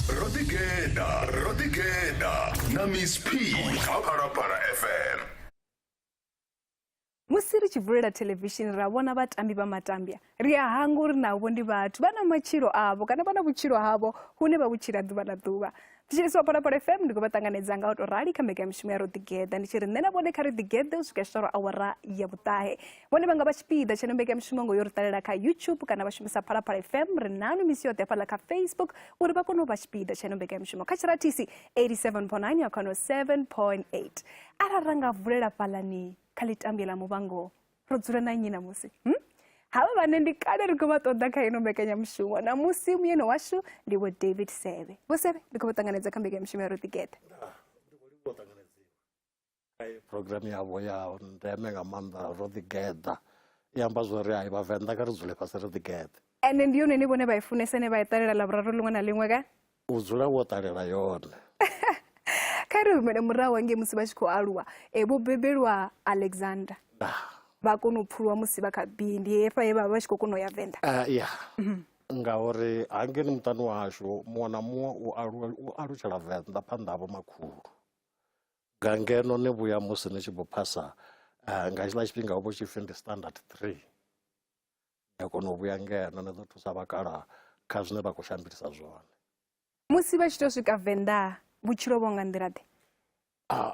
Rodigeda, na Miss P, Parapara FM. Musiri chivulela television ravona vatambi vamatambya ria hangu rinavo ndi vathu vana machiro avo kana vana vuchiro havo hune vavuchira dhuva na dhuva tichirisiwa Parapara FM ndikuvatanganedza nga utorali kambeka mishumo ya Rodigeda ndichiri nena vone kha Rodigeda usvika xitoro awara ya vutahe vone vanga vachipida chanombeka mishumo ngo yorutalela kha YouTube kana vashumisa Parapara FM rinanu misi yote pala kha Facebook uri vakono vachipida chanombeka mishumo kha chiratisi 87.9 yakano 7.8 araranga vulela palani kalitambi la mubango rodzula na nyina musi hava vanendi kale rikuvatodha kha ino mbekanya mishumo na musi muyeno washu ndiwo David Sebe vosebe ndikuvatanganedza kha mbekanya mishumo ya Rodigeda program yavo ya ndeme nga maanḓa Rodigeda yamba zwori ai vhavenḓa kha ri dzule fhasi Rodigeda ene ndiyo nene vhone vha ifunesa ne vha italela laboratory liṅwe na liṅwe ka u dzula wo ṱalela yone kare umene murahu wange musi vha tshi khou aluwa vho bebelwa Alexander vha kona u pfulwa musi vha kha bindi hefa he vha tshi khou kona u ya Venḓa ya ngauri hangeni muṱani washu muṅwe na muṅwe u alutshela Venḓa phanḓa havho makhulu nga ngeno ne vhuya musi ni tshi vho phasa nga hetshiḽa tshifhinga ho vho tshipfi ndi standard 3 ya kona u vhuya ngeno ni ḓo thusa vhakalaha kha zwine vha khou shambilisa zwone musi vha tshi tou swika Venḓa vhutshilo vho nga nḓila ḓe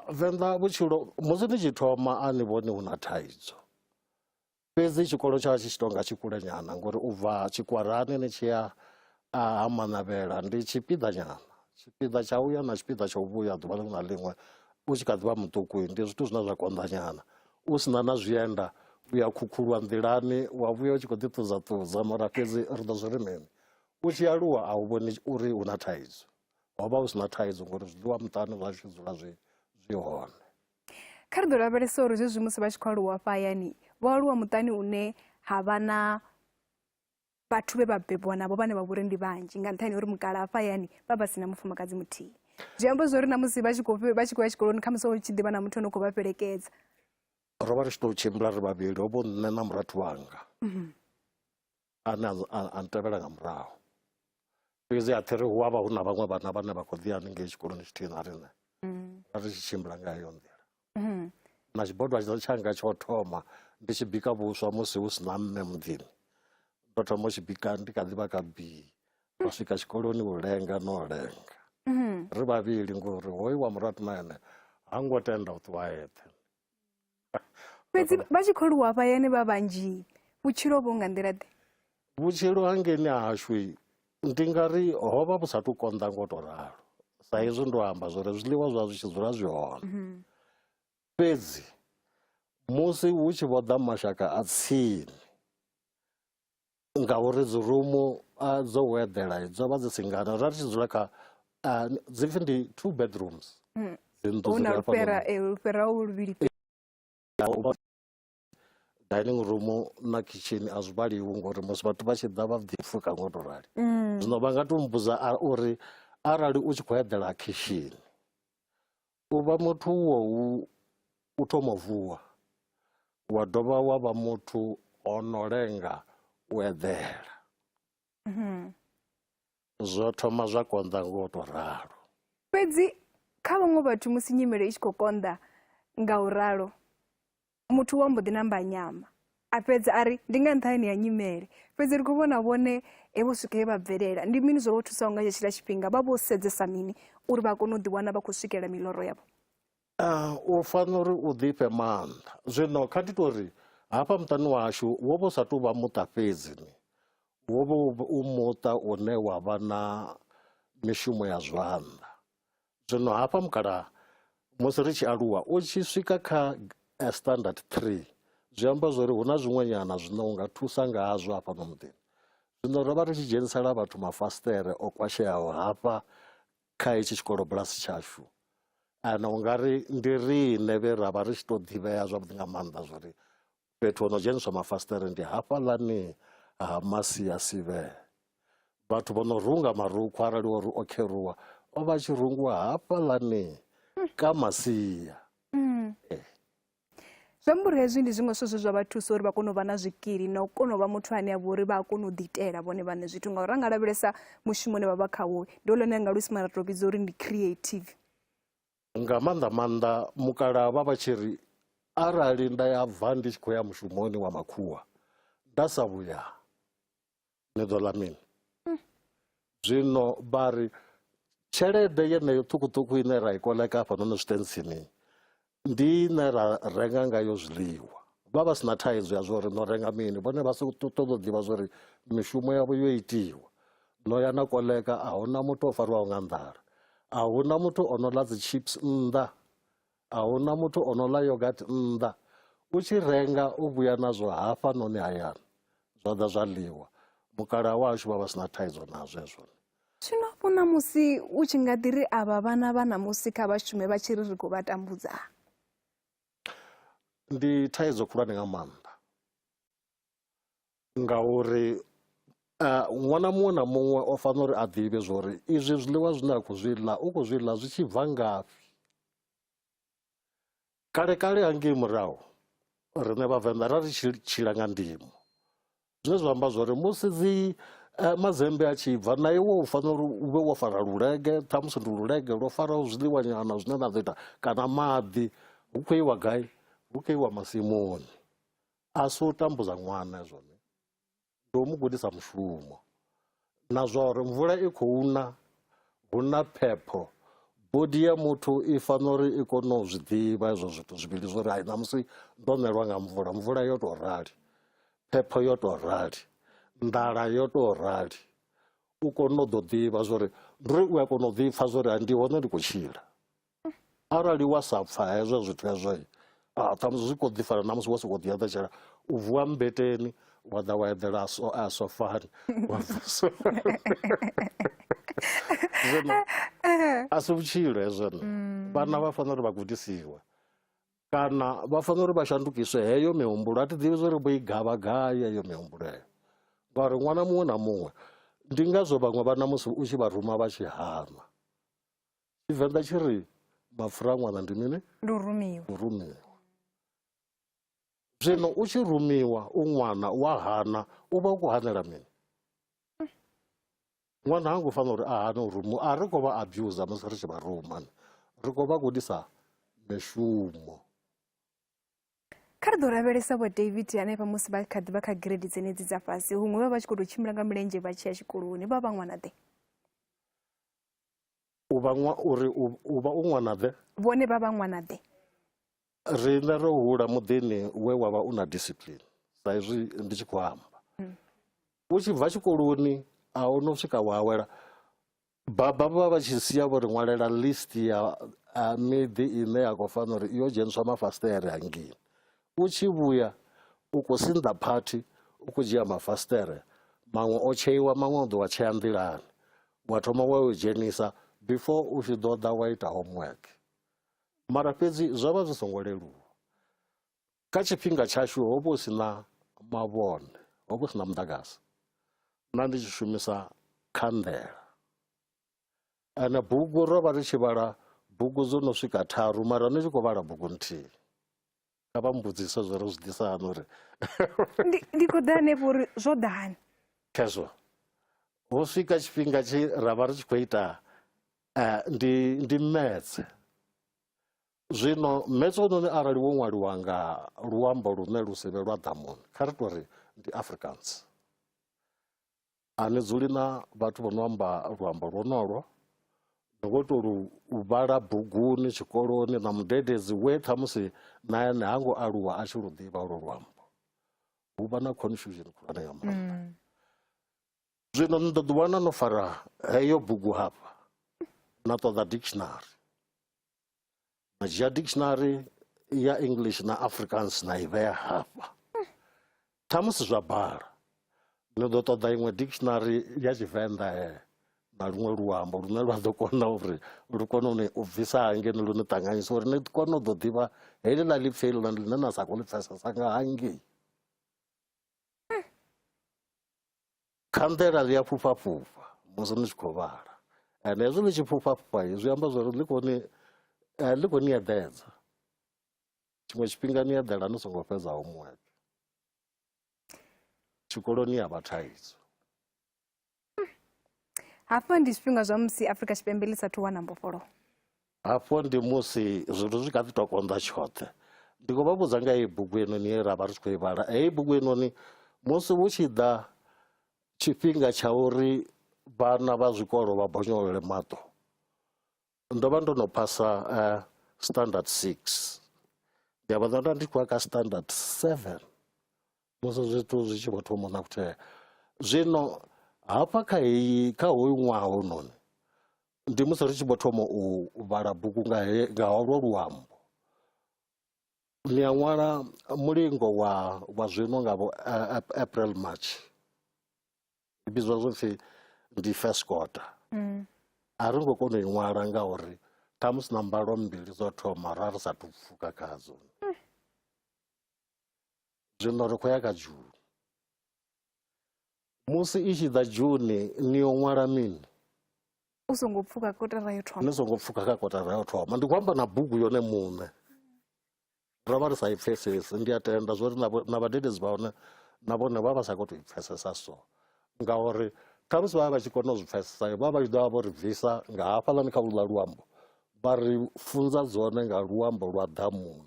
Venḓa vhutshilo musi ni tshi thoma a ni vhoni hu na thaidzo fhedzi tshikolo tsha tshi tonga tshikule nyana ngori u bva Tshikwarani ni tshi ya ha Manavhela ndi tshipiḓa nyana tshipiḓa tsha uya na tshipiḓa tsha u vhuya ḓuvha ḽiṅwe na ḽiṅwe u tshi kha ḓivha muṱuku ndi zwithu zwine zwa konḓa nyana u sina na zwienda u ya khukhulwa nḓilani wa vhuya u tshi khou ḓiṱudza mara fhedzi ri ḓo zwi ri mini u tshi aluwa a u vhoni uri hu na thaidzo ho vha hu sina thaidzo ngori zwiḽiwa muṱani zwa tshi dzula zwi hone kha ri ḓo lavhelesa uri zwezwi musi vha tshi khou aluwa hafha hayani vho aluwa muṱani une ha vha na vhathu vhe vha bebiwa navho vhane vha vhori ndi vhanzhi nga nṱhani uri mukala hafha hayani vha vha sina mufumakadzi muthihi zwi amba zwori na musi vha tshi khou ya tshikoloni kha musi tshi ḓivha na muthu ane u khou vha fhelekedza ro vha ri tshi tou tshimbila ri vhavhili ho vho nṋe na murathu wanga ane a ntevhela nga murahu fhedzi a thiri hu avha hu na vhaṅwe vhana vhane vha khou ḓi haningei tshikoloni tshithihi na riṋe ri tshi tshimbila nga heyo nḓila na tshibodwa tshanga tsho thoma ndi tshi bika vhuswa musi hu sina mme muḓini ndo thoma u tshi bika ndi kha ḓivha kha B wa swika tshikoloni u lenga no lenga ri vhavhili ngori hoyu wa murathu na ene ha ngo tenda u ṱuwa eṱhe fhedzi vha tshi khou aluwa hafha hayani vha vhanzhi vhutshilo vho nga nḓila ḓe vhutshilo hangeni hashu ndi nga ri ho vha vhu sathu konḓa ngo tou ralo sa izwi ndo amba zwori zwiḽiwa zwa zwi tshi dzula zwi hone fhedzi musi hu tshi vho ḓa mashaka a tsini ngauri dzi rumu dzo weḓela dzo vha dzi si ngana ra ri tshi dzula kha dzi pfi ndi 2 bedrooms lufhera luvhili dining room na kitchen a zwi vhaliwi ngori musi vhathu vha tshi ḓa vha ḓi fuka ngo tou rali zwino vha nga to mmbudza uri arali u tshi khou eḓela kitchen u vha muthu u thoma vuwa wa dovha wa vha muthu ono lenga u eḓela zwo thoma zwa konḓa ngo tou ralo fhedzi kha vhaṅwe vhathu musi nyimele i tshi khou konḓa nga u ralo muthu wa mbo ḓi namba nyama a fhedza ari ndi nga nṱhani ya nyimele fhedzi ri khou vhona vhone vho swika he vha bvelela ndi mini zwo vho thusaho nga tshetshiḽa tshifhinga vha vho sedzesa mini uri vha kone u ḓiwana vha khou swikela miḽoro yavho u fanela uri u ḓifhe maanḓa zwino kha ndi tori hafha muṱani washu wo vha u sa tou vha muṱa fhedzi wo vha u muṱa une wa vha na mishumo ya zwanḓa zwino hafha mukalaha musi ri tshi aluwa u tshi swika kha standard 3 zwi amba zwori hu na zwiṅwe nyana zwine u nga thusa ngazwo hafha no muḓini zwino ro vha ri tshi dzhenisela vhathu mafasiṱere o kwasheaho hafha kha hetshi tshikolo bulasi tshashu ana u nga ri ndi riṋe vhe ra vha ri tshi tou ḓivhea zwavhuḓi nga maanḓa zwori fhethu ho no dzheniswa mafasiṱere ndi hafhaḽani ha Masia Sivhe vhathu vho no runga marukhu arali uri o kheruwa o vha tshi rungiwa hafhaḽani ka Masia Zwamburi hezwi ndi zwiṅwe zwithu zwa vha thusa uri vha kone u vha na zwikili na u kona u vha muthu ane a vha uri vha a kona u ḓiitela vhone vhaṋe zwithu ngauri ra nga lavhelesa mushumo une vha vha khawo ndi hone nga luisimane ra tou vhidza uri ndi creative. Nga maanḓa mukalaha vha vha tshi ri arali nda ya bva ndi tshi khou ya mushumoni wa makhuwa nda sa vhuya ni ḓo ḽa mini. Zwino vha ri tshelede yeneyo ṱhukhuṱhukhu ine ra i koḽeka hafhanoni zwitentsini ndi ine ra renga ngayo zwiḽiwa. Vha vha si na thaidzo ya zwo ri no renga mini, vhone vha si ṱoḓa u ḓivha zwo ri mishumo yavho yo itiwa. No ya na koḽeka, a hu na muthu o fariwaho nga nḓala, a hu na muthu o no ḽa dzi chips nnḓa, a hu na muthu o no ḽa yogurt nnḓa. U tshi renga u vhuya nazwo hafhanoni hayani zwa ḓa zwa ḽiwa. Mukalaha washu vha vha si na thaidzo nazwo hezwo. Zwino hafhu na musi u tshi nga ḓi ri avha vhana vha namusi kha vha shume vha tshi ri ri khou vha tambudza, ndi thaidzo khulwane nga maanḓa ngauri ṅwana muṅwe na muṅwe o fanela uri a ḓivhe zwori izwi zwiḽiwa zwine a khou zwi ḽa u khou zwi ḽa zwi tshi bva ngafhi. Kale hangei murahu riṋe vhavenḓa ra ri tshila nga ndimo, zwine zwa amba zwori musi dzi mazembe a tshi bva na iwe u fanela uri u vhe wo fara lulege, ṱhamusi ndi lulege lwo faraho zwiḽiwa nyana zwine na ḓo ita kana maḓi. Hu khou iwa gai? Hu khou iwa masimuni. A si u tambudza ṅwana zwone, ndi u mu gudisa mushumo na zwa uri mvula i khou na, hu na phepho. Bodi ya muthu i fanela uri i kone u zwi ḓivha hezwo zwithu zwivhili zwori hai namusi ndo ṋelwa nga mvula, mvula yo tou rali, phepho yo tou rali, nḓala yo tou rali. U kone u ḓo ḓivha zwori ndiri u a kona u ḓipfa zwori ndi hone ndi khou tshila. Arali wa sa pfa hezwo zwithu hezwo ṱhamusi zwi khou ḓi fana namusi wa sokou ḓi eḓetshela u vuwa mmbeteni wa ḓa wa eḓela a sofani zwino a si vhutshilo hezwono. Vhana vha fanela uri vha gudisiwe kana vha fanela uri vha shandukiswe heyo mihumbulo. A thi ḓivhi zwori vho i gavha gai heyo mihumbulo heyo ngauri ṅwana muṅwe na muṅwe ndi ngazwo vhaṅwe vhana musi u tshi vha ruma vha tshi hana. Tshivenḓa tshi ri mapfura a ṅwana ndi mini? ndi u rumiwa. U rumiwa. Zwino u tshi rumiwa u ṅwana wa hana u vha u khou hanela mini? Ṅwana ha ngo fanela uri a hane u rumiwa. A ri khou vha abuser musi ri tshi vha ruma, ri khou vha gudisa mishumo. Kha ri ḓo lavhelesa vho David hanefha musi vha kha ḓi vha kha grade dzenedzi dza fhasi, huṅwe vha vha tshi khou tou tshimbila nga milenzhe vha tshi ya tshikoloni, vha vha ṅwana ḓe? U vha u ṅwana ḓe? Vhone vha vha ṅwana ḓe? Riṋe ro hula muḓini we wa vha u na discipline, sa izwi ndi tshi khou amba. U tshi bva tshikoloni a hu no swika wa awela, baba vha vha tshi sia vho ri ṅwalela list ya miḓi ine ya khou fanela uri iyo dzheniswa mafasiṱere hangei. U tshi vhuya u khou sinḓa phathi u khou dzhia mafasiṱere, maṅwe o tsheiwa maṅwe o ḓo wa tshea nḓilani, wa thoma wa u dzhenisa before u tshi ḓo ḓa wa ita homework. Mara fhedzi zwo vha zwi songo leluwa. Kha tshifhinga tshashu ho vha hu si na mavhone, ho vha hu si na muḓagasi, na ndi tshi shumisa khanḓela. Ane bugu ro vha ri tshi vhala bugu dzo no swika tharu, mara ni tshi khou vhala bugu nthihi. Kha vha mbudzise zwo ri zwi ḓisa hani uri ndi khou ḓa hanefho uri zwo ḓa hani khezwo. Ho swika tshifhinga tshi ra vha ri tshi khou ita ndi metse. Zwino metse hononi arali wo ṅwaliwa nga luambo lune lu si vhe lwa ḓamuni, kha ri tou ri ndi Afrikaans. A ni dzuli na vhathu vho no amba luambo lwonolwo, ni khou tou u vhala buguni tshikoloni na mudededzi we ṱhamusi na ene ha ngo aluwa a tshi lu ḓivha olwo luambo. Hu vha na confusion khulwane nga maanḓa. Zwino ni ḓo ḓi wana no fara heyo bugu hafha na ṱoḓa dictionary, na dzhia dictionary ya English na Afrikaans na i vhea hafha. Ṱhamusi zwa bala ni ḓo ṱoḓa iṅwe dictionary ya Tshivenḓa na luṅwe luambo lune lwa ḓo kona uri lu kone u bvisa hangeni lu ni ṱanganyisa uri ni kone u ḓo ḓivha heḽi ḽa ḽi pfhi heḽi ḽine na sa khou ḽi pfesesa nga hangei. Khanḓela ḽi a pfufhapfufha musi ni tshi khou vhala, ende hezwi ḽi tshi pfufhapfufha zwi amba zwori ḽi khou ni eḓedza. tshiṅwe tshifhinga ni eḓela ni songo fhedza homework tshikoloni ya vha thaidzo. Hafho ndi zwifhinga zwa musi Afrika Tshipembe ḽi sathu wana mbofholowo. Hafho ndi musi zwithu zwi kha ḓi tou konḓa tshoṱhe. Ndi khou vha vhudza nga heyi bugu heinoni ye ra vha ri tshi khou i vhala. Heyi bugu heinoni musi hu tshi ḓa tshifhinga tsha uri vhana vha zwikolo vha bonyolele maṱo, ndo vha ndo no phasa standard 6 ndi a vha ndi khou ya kha standard 7 musi zwithu zwi tshi vho thoma na kuthea. Zwino hafha kha hoyu ṅwaha hononi ndi musi ri tshi vho thoma u vhala bugu nga holwo luambo. Ni a ṅwala mulingo wa zwino nga vho April March, vhidzwa zwo pfhi ndi first quarter. A ri ngo kona u i ṅwala ngauri ṱhamusi na mbalo mbili dzo thoma ra ri sathu pfuka khadzo. Zwino ri khou ya kha June. Musi i tshi ḓa June ni yo ṅwala mini? U songo pfuka kotara yo thoma. Ni songo pfuka kha kotara yo thoma. Ndi khou amba na bugu yone muṋe. Ro vha ri sa i pfesesi, ndi a tenda zwori na vhadededzi vha hone na vhone vha vha sa khou tou i pfesesa so. Ngauri ṱhamusi vha vha tshi kona u zwi pfesesa vha vha tshi ḓo vha vho ri bvisa nga hafhaḽani kha luḽa luambo vha ri funza dzone nga luambo lwa ḓamuni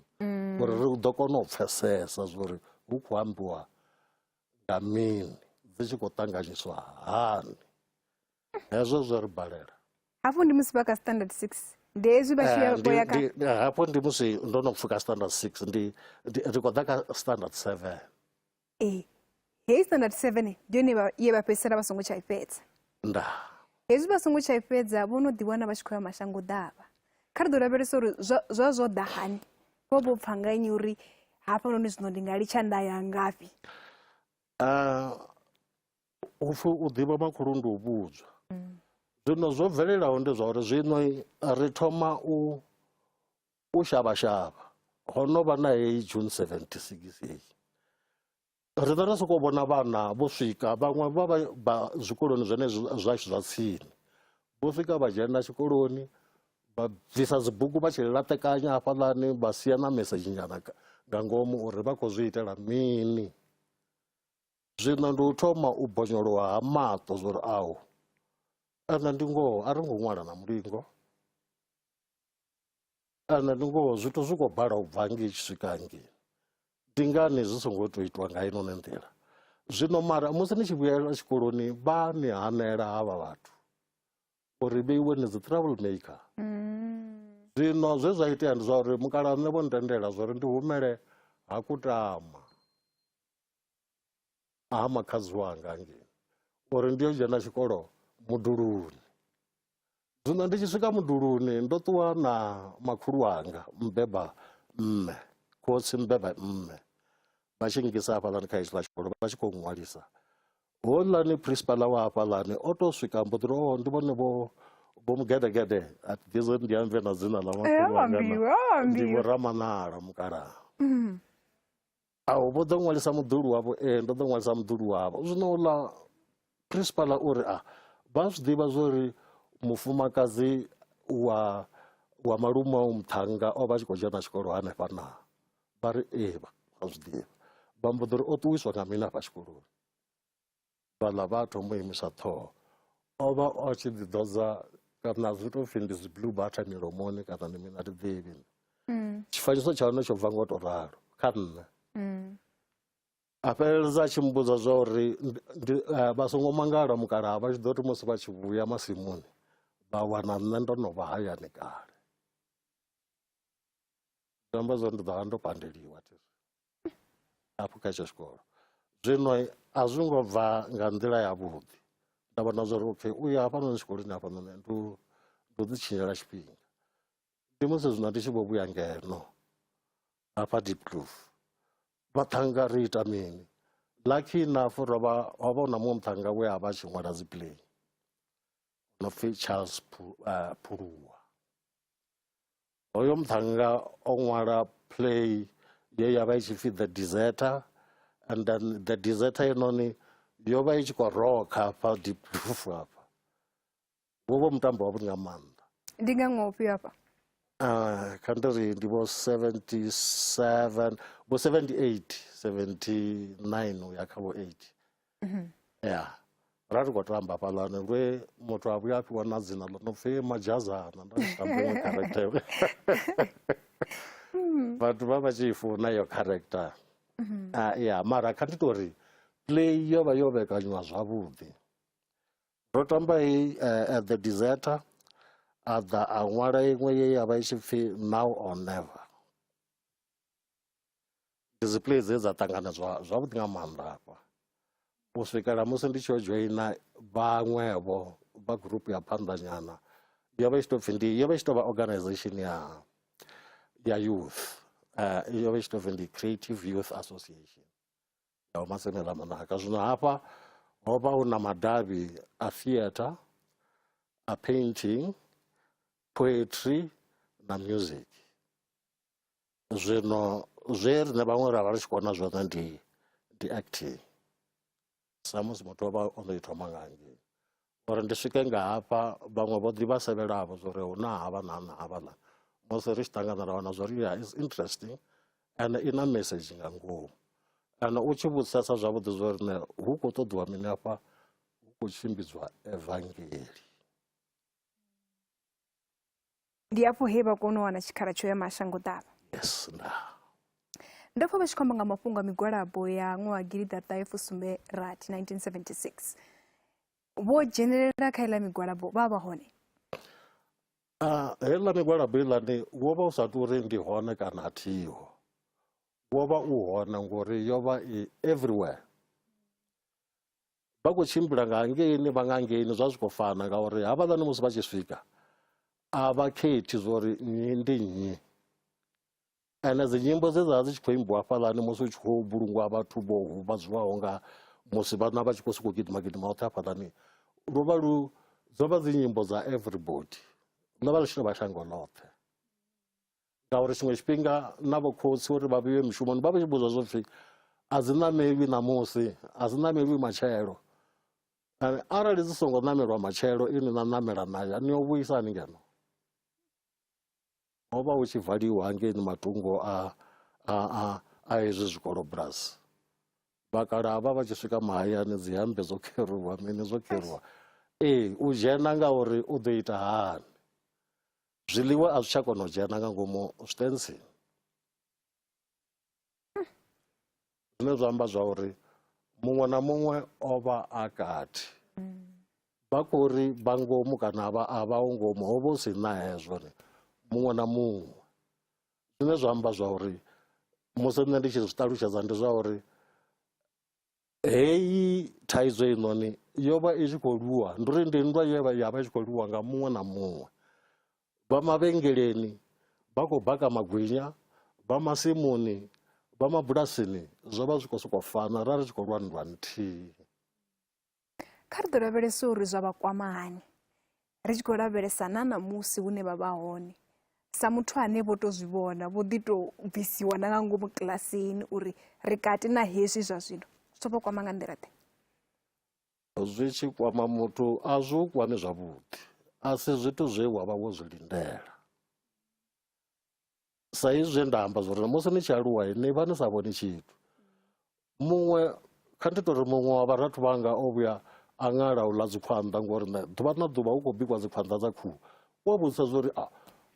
uri ri ḓo kona u pfesesa zwori hu khou ambiwa nga mini, dzi tshi khou ṱanganyiswa hani. Hezwo zwo ri balela. Hafho ndi musi vha kha standard 6 ndi hezwi vha tshi ya kha hafho ndi musi ndo no pfuka standard 6 ndi khou ḓa kha standard 7. Hei standard 7 ndi yone ye vha fhedzisela vha songo tsha i fhedza. Hezwi vha songo tsha i fhedza vho no ḓiwana vha tshi khou ya mashango ḓavha. Kha ri ḓo lavhelesa uri zwo ḓa hani vho pfa nga nnyi uri hafhanoni zwino ndi nga litsha nda ya ngafhi. U ḓivha makhulu ndi u vhudzwa. Zwino zwo bvelelaho ndi zwa uri zwino ri thoma u shavha ho no vha na heyi June 76 heyi. Ri ḓo ri sokou vhona vhana vho swika vhaṅwe vha zwikoloni zwene zwashu zwa tsini vho swika vha dzhena tshikoloni vha bvisa dzibugu vha tshi laṱekanya hafhaḽani vha sia na mesedzhi nyana nga ngomu uri vha khou zwi itela mini. Zwino ndi u thoma u bonyolowa ha maṱo zwori awu ane ndi ngoho a ri ngo ṅwala na mulingo, ane ndi ngoho zwithu zwi khou bala u bva ngei tshi swika ngei. Ndi ngani zwi songo tou itwa nga inoni nḓila? Zwino mara musi ni tshi vhuyela tshikoloni vha ni hanela havha vhathu uri vheiwe ni dzi trouble maker. Zwino zwe zwa itea ndi zwa uri mukalaha nṋe vho ntendela zwori ndi humele ha Kutama ha makhadzi wanga ngei uri ndi yo dzhena tshikolo Muduluni. Zwino ndi tshi swika Muduluni ndo ṱuwa na makhulu wanga mbeba mme, khotsi mbeba mme. Vha tshi ngisa hafhaḽani kha hetshiḽa tshikolo vha tshi khou ṅwalisa. Houḽani principal wa hafhaḽani o tou swika mbo ḓi ri ndi vhone vho Mugedegede a ḓize ndi ambe na dzina ḽa makhulu wanga ndi Vho Ramanala mukalaha. Awu vho ḓo ṅwalisa muḓulu wavho ndo ḓo ṅwalisa muḓulu wavho. Zwino uḽa principal uri vha zwi ḓivha zwori mufumakadzi wa malume wa Muṱhanga o vha tshi khou dzhena tshikolo hanefha na. Vha ri vha zwi ḓivha. Vha mbo ḓi ri o ṱuwiswa nga mini hafha tshikoloni. Vhaḽa vha thoma u imisa ṱhoho. O vha o tshi ḓiḓodza kana zwi tou pfhi ndi dzi blue butter milomoni kana ndi mini a thi ḓivhi. Tshifanyiso tsha hone tsho bva ngo tou ralo kha nṋe. A fheleledza a tshi mbudza zwa uri vha songo mangala mukalaha vha tshi ḓo ri musi vha tshi vhuya masimuni vha wana nṋe ndo no vha hayani kale. Zwi amba zwori ndi ḓo vha ndo pandeliwa hafho kha hetsho tshikolo. Zwino a zwi ngo bva nga nḓila yavhuḓi. Nda vhona zwori okay u ya hafhanoni tshikoloni hafhanoni ndo ḓi tshinyela tshifhinga. Ndi musi zwino ndi tshi vho vhuya ngeno hafha Diepkloof. Vhaṱhanga ri ita mini? Lucky enough ho vha na muṅwe muṱhanga we a vha a tshi ṅwala dzi play no pfhi Charles Phuluwa. Hoyo muṱhanga o ṅwala play ye ya vha i tshi pfhi The Deserter, and then The Deserter inoni yo vha i tshi khou rokha hafha Diepkloof hafha. Wo vha mutambo wavhuḓi nga maanḓa. Ndi nga ṅwaha ufhio hafha? Country it was 77, was 78, 79 uya kha 80. Yeah. Rari kwa tamba palane lwe muthu abuya apiwa na dzina ḽo no pfi Majazana nda tamba iṅwe character. Vhathu vha vha tshi funa yo character. Yeah, mara kha ndi tori play yo vha yo vhekanywa zwavhuḓi. Ro tamba at the Deserter. Ada a ṅwala iṅwe ye ya vha i tshi pfi Now or Never. Dzi play dze dza ṱanganedzwa zwavhuḓi nga maanḓa hafha. U swikela musi ndi tshi yo joina vhaṅwevho vha group ya Phanḓa nyana, yo vha i tshi tou pfi yo vha i tshi tou vha organisation ya youth. Yo vha i tshi tou pfi ndi Creative Youth Association ya Masemela Manaka. Zwino hafha ho vha hu na madavhi a theatre, a painting, poetry na music. Zwino zwe riṋe vhaṅwe ra vha ri tshi kona zwone ndi acting. Sa musi muthu o vha o no i thoma nga hangei uri ndi swike nga hafha vhaṅwe vho ḓi vha sevhelavho zwo ri hu na havha na havhaḽa. Musi ri tshi ṱangana ra wana zwo ri ya is interesting and i na message nga ngomu. And u tshi vhudzisesa zwavhuḓi zwo ri hu khou ṱoḓiwa mini hafha, hu khou tshimbidzwa evangeli. Ndi afho he vha kona u wana tshikhala tsho ya mashango ḓavha. Yes, nda. Ndo pfa vha tshi khou amba nga mafhungo a migwalabo ya ṅwaha gidiḓaṱahe fusumbe rathi 1976. Vho dzhenelela kha iḽa migwalabo vha vha hone? Heiḽa migwalabo iḽani wo vha u sa tou ri ndi hone kana a thiho. Wo vha u hone ngori yo vha i everywhere. Vha khou tshimbila nga hangeini vha nga hangeini zwa zwi khou fana ngauri havhaḽani musi vha tshi swika a vha khethi zwori nnyi ndi nnyi. Ane dzi nyimbo dze dza dzi tshi khou imbiwa hafhaḽani musi hu tshi khou mbulungwa vhathu vho huvhadziwaho nga musi vhana vha tshi khou sokou gidima hoṱhe hafhaḽani, dzo vha dzi nyimbo dza everybody. Ḽo vha ḽi tshi no vha shango ḽoṱhe ngauri tshiṅwe tshifhinga na vho khotsi uri vha vhuye mishumoni vha vha tshi vhudzwa zwo pfhi a dzi ṋamelwi ṋamusi, a dzi ṋamelwi matshelo. Arali dzi songo ṋamelwa matshelo ini na ṋamela nayo ni yo vhuisa hani ngeno? Ho vha hu tshi valiwa hangeini matungo a hezwi zwikolo bulasi. Vhakalaha vha tshi swika mahayani dzi hembe dzo kheruwa mini zwo kheruwa. U dzhena ngauri u ḓo ita hani. Zwiḽiwa a zwi tsha kona u dzhena nga ngomu zwitensini. Zwine zwa amba zwa uri muṅwe na muṅwe o vha a kati. Vha khou ri vha ngomu kana a vha u ngomu ho vha hu si na hezwo muṅwe na muṅwe. Zwine zwa amba zwa uri musi nṋe ndi tshi zwi ṱalutshedza ndi zwa uri heyi thaidzo inoni yo vha i tshi khou lwiwa, ndi uri ndi nndwa ya vha i tshi khou lwiwa nga muṅwe na muṅwe. Vha mavhengeleni vha khou baka magwinya, vha masimuni, vha mabulasini, zwo vha zwi khou sokou fana ra ri tshi khou lwa nndwa nthihi. Kha ri ḓo lavhelesa uri zwa vha kwama hani ri tshi khou lavhelesa na ṋamusi hune vha vha hone. Sa muthu ane vho tou zwi vhona vho ḓi tou bvisiwa na nga ngomu kilasini uri ri kati na hezwi zwa zwino zwo vha kwama nga nḓila ḓe? Zwi tshi kwama muthu a zwi u kwame zwavhuḓi, a si zwithu zwe wa vha wo zwi lindela. Sa izwi nda amba zwo ri musi ni tshi aluwa ni vha ni sa vhoni tshithu. Muṅwe kha ndi tori muṅwe wa vharathu vhanga o vhuya a ṅala u ḽa dzikhwanḓa ngori ḓuvha na ḓuvha hu khou bikiwa dzikhwanḓa dza khuhu. Wa vhudzisa zwo ri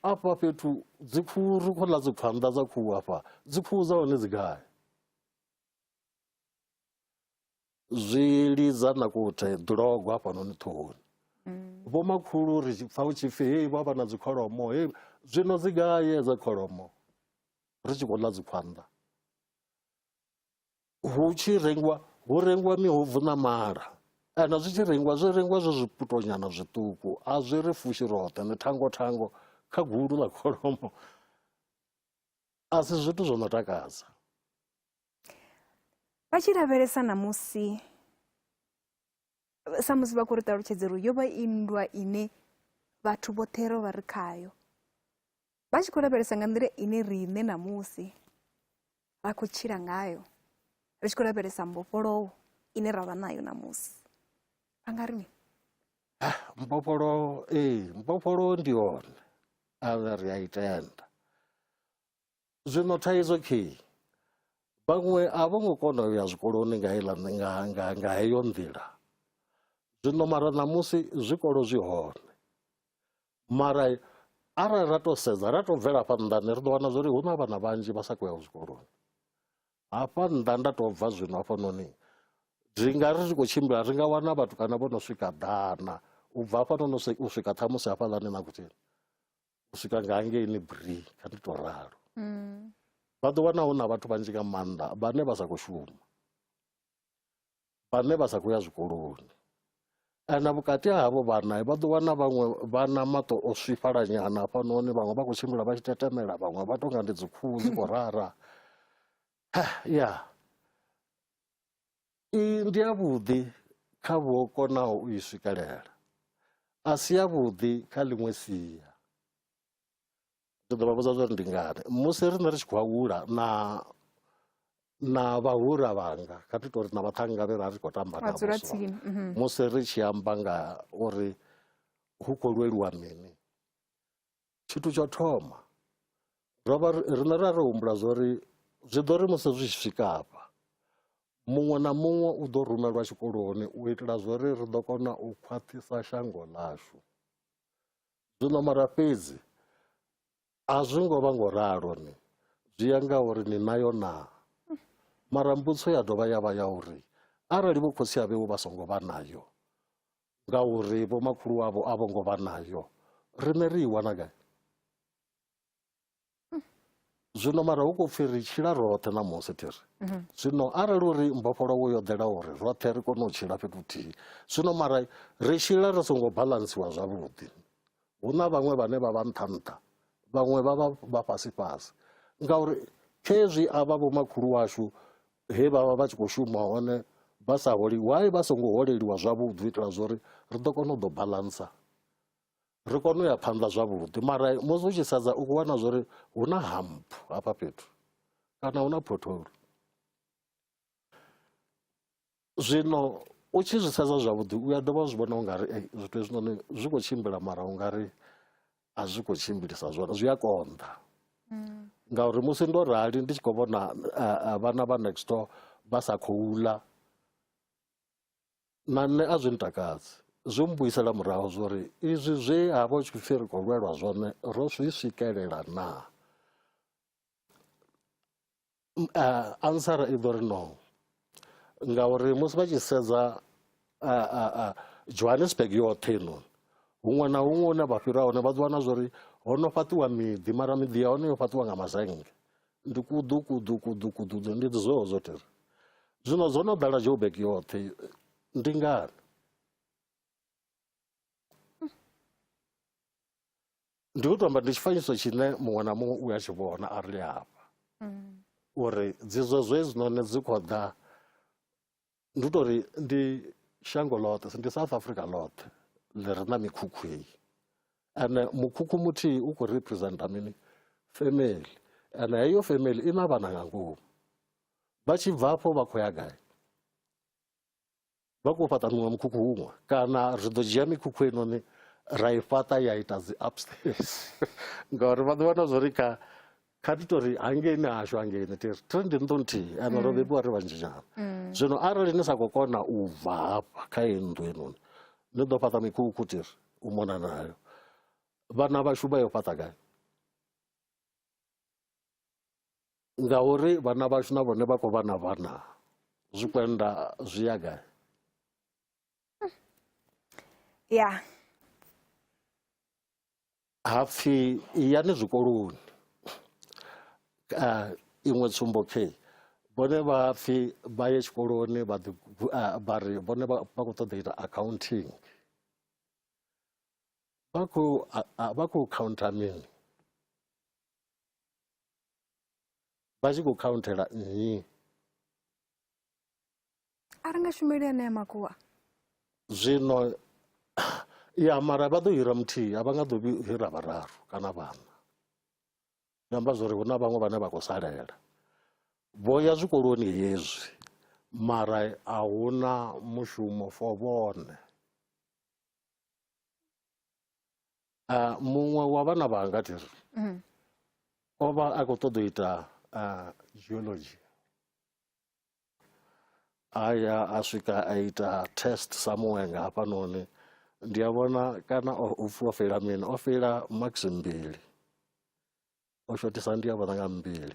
afha fhethu dzikhuhu ri khou ḽa dzikhwanḓa dza khuhu afha, dzikhuhu dza hone dzi gai? Zwi lidza na kuthe ḓulogo hafhanoni ṱhohoni. Vho makhulu ri tshi pfa hu tshi pfi hei vha vha na dzikholomo, hei zwino dzi gai dza kholomo ri tshi khou ḽa dzikhwanḓa. Hu tshi rengiwa hu rengiwa mihovu na mala, ane zwi tshi rengiwa zwi rengiwa zwo zwiputonyana zwiṱuku, a zwi ri fushi roṱhe ni thango kha gulu ḽa kholomo. A si zwithu zwo no takadza. Vha tshi lavhelesa ṋamusi sa musi vha khou ri ṱalutshedza uri yo vha i nndwa ine vhathu vhoṱhe ro vha ri khayo. Vha tshi khou lavhelesa nga nḓila ine riṋe ṋamusi ra khou tshila ngayo, ri tshi khou lavhelesa mbofholowo ine ra vha nayo ṋamusi, vha nga ri mini? Mbofholowo ndi yone ane ri a i tenda. Zwino thaidzo vhaṅwe a vho ngo kona u ya zwikoloni nga heyo nḓila. Zwino mara ṋamusi zwikolo zwi hone, mara arali ra to sedza ra to bvela hafha nnḓani ri ḓo wana zwori hu na vhana vhanzhi vha sa khou ya zwikoloni. Hafha nnḓa nda to bva zwino hafhanoni zwi nga ri khou tshimbila ri nga wana vhatukana vho no swika ḓana u bva hafhanoni u swika ṱhamusi hafhaḽani na kutini u swika nga hangeini Bri kha ndi to ralo. Vha ḓo wana hu na vhathu vhanzhi nga maanḓa vhane vha sa khou shuma, vhane vha sa khou ya zwikoloni. Ane vhukati ha havho vhana vha ḓo wana vhaṅwe vhana maṱo o swifhalanyana hafhanoni, vhaṅwe vha khou tshimbila vha tshi tetemela, vhaṅwe vha tonga ndi dzi khuhu dzi khou rara. Ya ndi yavhuḓi kha vho konaho u i swikelela, a si yavhuḓi kha ḽiṅwe sia. Ndi ḓo vha vhudza zwori ndi ngani musi riṋe ri tshi khou hula na vhahura vhanga kha ndi tori na vhaṱhanga vhe ra ri khou tamba navho, musi ri tshi amba nga uri hu khou lweliwa mini, tshithu tsho thoma riṋe ra ri humbula zwori zwi ḓo ri musi zwi tshi swika hafha muṅwe na muṅwe u ḓo rumelwa tshikoloni u itela zwori ri ḓo kona u khwaṱhisa shango ḽashu. Zwino mara fhedzi a zwi ngo vha ngo ralo ni zwi ya nga uri ni nayo na, mara mbudziso ya dovha ya vha ya uri arali vho khotsi avhevho vha songo vha nayo ngauri vho makhulu wavho a vho ngo vha nayo, riṋe ri i wana gai? Zwino mara hu khou pfhi ri tshila roṱhe ṋamusi thiri. Zwino arali uri mbofholowo yo ḓela uri roṱhe ri kone u tshila fhethu huthihi, zwino mara ri tshila ri songo balansiwa zwavhuḓi. Hu na vhaṅwe vhane vha vha nṱha nṱha, vhaṅwe vha fhasi fhasi, ngauri khezwi a vha vho makhulu washu he vha vha vha tshi khou shuma hone vha sa holi, why vha songo holeliwa zwavhuḓi u itela zwori ri ḓo kona u ḓo balansa ri kone u ya phanḓa zwavhuḓi. Mara musi u tshi sedza u khou wana zwori hu na hampu hafha fhethu kana hu na pothole. Zwino u tshi zwi sedza zwavhuḓi u ya dovha zwi vhona u nga ri zwithu hezwinoni zwi khou tshimbila mara u nga ri a zwi khou tshimbilisa zwone, zwi a konḓa. Ngauri musi ndo rali ndi tshi khou vhona vhana vha next door vha sa khou ḽa, na nṋe a zwi ntakadzi, zwi mbuyisela murahu zwori izwi zwe ha vha u tshi pfhi ri khou lwelwa zwone ro zwi swikelela na. Ansara i ḓo ri no, ngauri musi vha tshi sedza Johannesburg yoṱhe inoni huṅwe na huṅwe hune vha fhira hone vha ḓi wana zwori ho no fhaṱiwa miḓi, mara miḓi ya hone yo fhaṱiwa nga mazenge, ndi kuḓukuḓukuḓukuḓu ndi zwo ṱiri. Zwino zwo no ḓala Joburg yoṱhe, ndi ngani? Ndi u tou amba ndi tshifanyiso tshine muṅwe na muṅwe u ya tshi vhona a ri hafha uri dzizo zwezwinoni dzi khou ḓa. Ndi u tori ndi shango ḽoṱhe, ndi South Africa ḽoṱhe ḽi re na mikhukhu heyi, ane mukhukhu muthihi u khou representa mini? Family, ane heyo family i na vhana nga ngomu. Vha tshi bva afho vha khou ya gai? Vha khou fhaṱa muṅwe mukhukhu huṅwe, kana ri ḓo dzhia mikhukhu inoni ra i fhaṱa ya ita dzi upstairs ngauri vha ḓo wana zwori kha ndi tori hangeini hashu hangeini tiri ndi nnḓu nthihi ane ro bebiwa ri vhanzhi nyana. Zwino arali ni sa khou kona u bva hafha kha iyi nnḓu inoni ni ḓo fhaṱa mikhukhu tiri u mona nayo, vhana vhashu vha yo fhaṱa gai? Ngauri vhana vhashu na vhone vha khou vha na vhana, zwikwenda zwi ya gai? Ya hapfi yani zwikoloni, iṅwe tsumbo vhone vha pfi vha ye tshikoloni vha ri vhone vha khou ṱoḓa ita accounting, vha khou counta mini? Vha tshi khou countela nnyi? a ri nga shumeli ane ya makuwa. Zwino ya mara vha ḓo hira muthihi, a vha nga ḓo hira vhararu kana vhana. Zwi amba zwori hu na vhaṅwe vhane vha khou salela, vho ya zwikoloni hezwi mara a hu na mushumo for vhone. muṅwe wa vhana vhanga tiri o vha a khou ṱoḓa u ita geology aya a swika a ita test somewhere nga hafhanoni ndi a vhona kana o feila mini o feila max 2 o shotisa ndi a vhona nga 2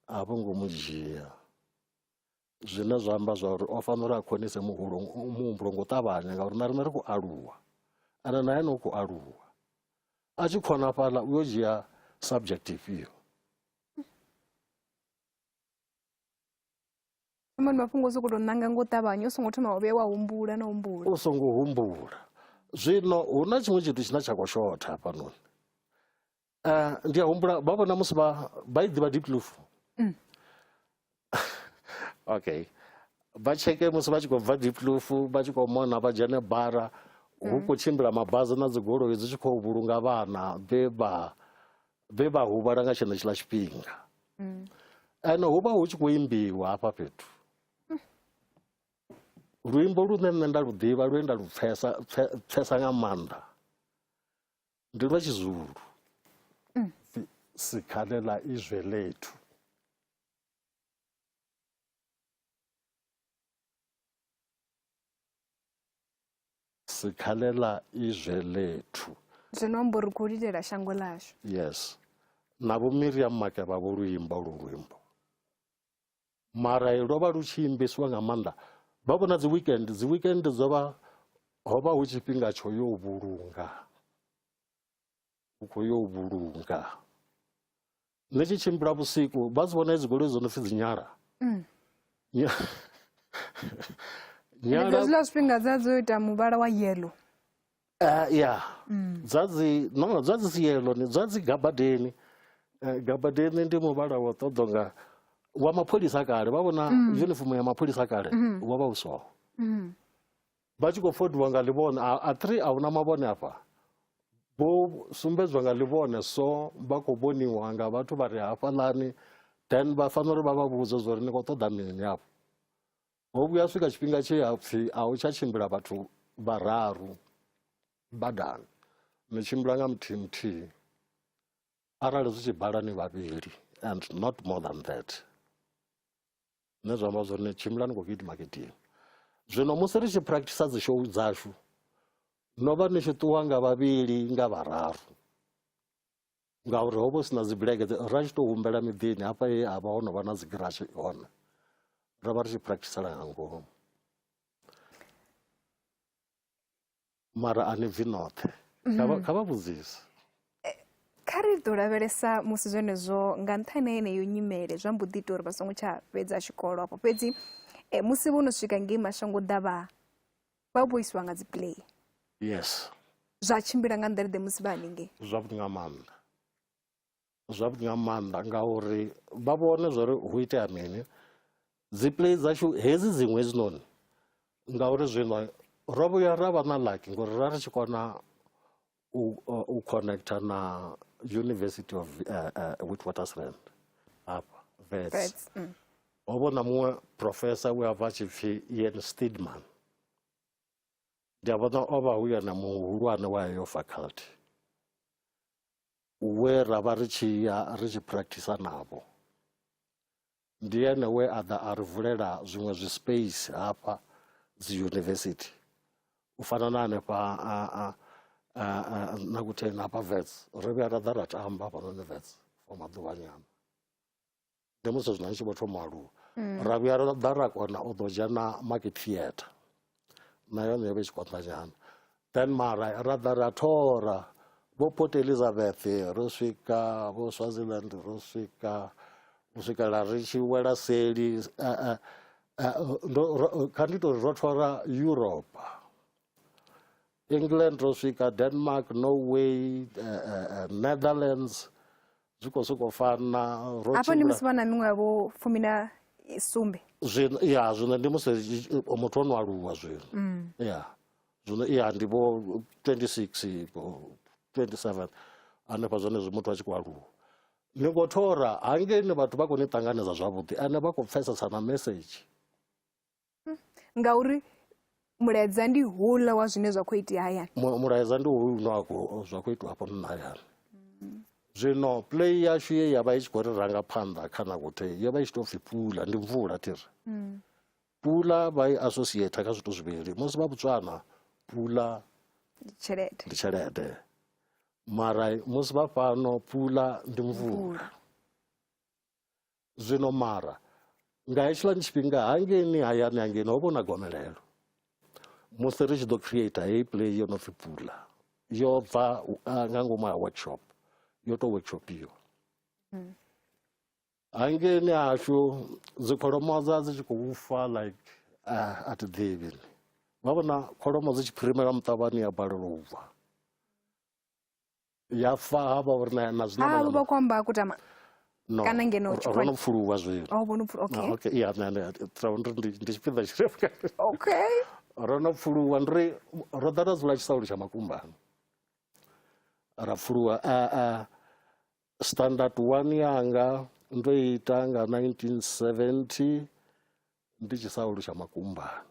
a vho ngo mu dzhia zwine zwa amba zwa uri o fanela a khonise muhumbulo ngo ṱavhanya ngauri na riṋe ri khou aluwa ane na ene u khou aluwa a tshi khona fhaḽa u yo dzhia subject ifhio mani mafhungo sokou tou ṋanga ngo ṱavhanya u songo thoma wa vhuya wa humbula na humbula u songo humbula zwino hu na tshiṅwe tshithu tshine tsha khou shotha hafhanoni ndi a humbula vha vhona musi vha i ḓivha deep loof okay vha tsheke musi vha tshi khou bva deep loof vha tshi khou mona vha dzhene bara hu khou tshimbila mabazi na dzigoloi dzi tshi khou vhulunga vhana vhe vha huvhala nga tshenetshiḽa tshifhinga ene hu vha hu tshi khou imbiwa hafha fhethu luimbo lune nṋe nda lu ḓivha lune nda lu pfesa nga maanḓa ndi lwa tshizulu sikhalela izwe lethu sikhalela izwe lethu zwino amba uri khou lilela shango lashu yes na vho Miriam Makeba vho luimba olu luimbo mara lo vha lu tshi imbisiwa nga maanḓa vha vhona dzi weekend dzo vha ho vha hu tshifhinga tsho yo vhulunga u khou yo vhulunga ni tshi tshimbila vhusiku vha dzi vhona hedzi goloi dzo no pfi dzinyala nyala zwiḽa zwifhinga dza dzo ita muvhala wa yellow ya dza dzi si yellow ni dza dzi gabadeni gabadeni ndi muvhala wa ṱoḓonga wa mapholisa kale vha vhona uniform ya mapholisa kale wa vha u so vha tshi khou fodiwa nga ḽivhone a 3 a huna mavhone afha vho sumbedzwa nga ḽivhone so vha khou vhoniwa nga vhathu vha re hafhaḽani then vha fanela uri vha vha vhudze zwa uri ni khou ṱoḓa mini hafho ho vhuya swika tshifhinga tshe ha pfhi a hu tsha tshimbila vhathu vhararu badani ni tshimbila nga muthihi arali zwi tshi bala ni vhavhili and not more than that ne zwa amba zwori ni tshimbila ni khou gidima gidima zwino musi ri tshi practice dzi show dzashu no vha ni tshi ṱuwa nga vhavhili nga vhararu ngauri ho vha sina dzi bulege ra tshi tou humbela miḓini hafha he ha vha ho no vha na dzi girashi hone ra vha ri tshi practicela nga ngomu mara a ni bvi noṱhe kha vha vhudzise kha ri ḓo lavhelesa musi zwenezwo nga nṱhani heneyo nyimele zwa mbo ḓi ita uri vha songo tsha fhedza tshikolo afho fhedzi musi vho no swika ngei mashango ḓavha vha vhoisiwa nga dzi play yes zwa tshimbila nga nḓila ḓe musi vha haningei zwavhuḓi nga maanḓa ngauri vha vhone zwa uri hu itea mini dzi play dzashu hedzi dziṅwe hezwinoni ngauri zwino ro vhuya ra vha na lucky ngori ra ri tshi kona u connecta na University of Witwatersrand hafha Wits ho vha na muṅwe professor we a bva tshi pfhi Ian Steedman ndi a vhona o vha hu yena muhulwane wa heyo faculty we ra vha ri tshi ya ri tshi practice navho ndi ene we a ḓa a ri vulela zwiṅwe zwi space hafha dzi university u fana na hanefha na kutheni hafha Wits ri vhuya ra ḓa ra tamba hafhanoni Wits for maḓuvha nyana ndi musi zwino ni tshi vho thoma aluwa ra vhuya ra ḓa ra kona u ḓo dzhena market theatre na yone yo vha i tshi konḓa nyana then mara ra ḓa ra thora vho Port Elizabeth ro swika vho Swaziland ro swika u swikela ri tshi wela seli kha ndi tori ro thora Europe England ro swika Denmark Norway Netherlands zwi khou sokou fana afho ndi musi vha na miṅwe vho 17 ya zwino ndi musi muthu ono aluwa zwino ya zwino ya ndi vho 26 27 hanefha zwone zwi muthu a tshi khou aluwa ni khou thora hangeni vhathu vha khou ni ṱanganedza zwavhuḓi ane vha khou pfesesa na message ngauri mulaedza ndi hula wa zwine zwa khou itea hayani. Mulaedza ndi hula wako zwa khou itwa hafho hayani. Zwino play yashu ye yavha i tshi khou ri ranga phanḓa kha Nakuthe yo vha i tshi tou pfhi Pula, ndi mvula tiri. Pula vha i associate kha zwithu zwivhili, musi vha Botswana Pula ndi tshelede, mara musi vha fhano Pula ndi mvula. Zwino mara nga hetshiḽani tshifhinga hangeni hayani hangeni ho vha na gomelelo, musi ri tshi ḓo create heyi play yo no pfhi Pula yo bva nga ngomu ha workshop, yo tou workshopiwa. Hangeni hashu dzikholomo dza dzi tshi khou fa like a thi ḓivhi, vha vhona kholomo dzi tshi phirimela muṱavhani ya balelwa u bva, ya fa havha uri na zwine vha khou amba kutama kana ngeno ro no pfuluwa zwino. Okay, yeah, ndi tshipiḓa tshirema. Okay, ro no pfuluwa ndiri ro ḓa ra dzula Tshisaulu tsha Makumbani, ra pfuluwa standard 1 yanga ndo ita nga 1970 ndi Tshisaulu tsha Makumbani.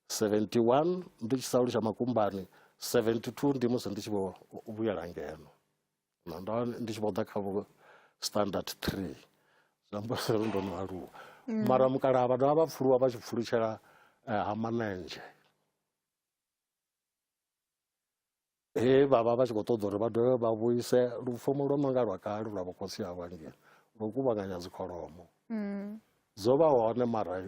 71 ndi Tshisaulu tsha Makumbani, 72 ndi musi ndi tshi vho vhuyela ngeno, ndo ndi tshi vho ḓa kha standard 3, zwi amba uri ndo no aluwa. Mara mukalaha vha vha pfuluwa vha tshi pfulutshela ha Manenzhe, he vhavha vha tshi khou ṱoḓa uri vha dovhe vha vhuise lupfumo lwo no nga lwa kale lwa vhokhotsi havho hangei lwo kuvhanganya dzikholomo. Dzo vha hone mara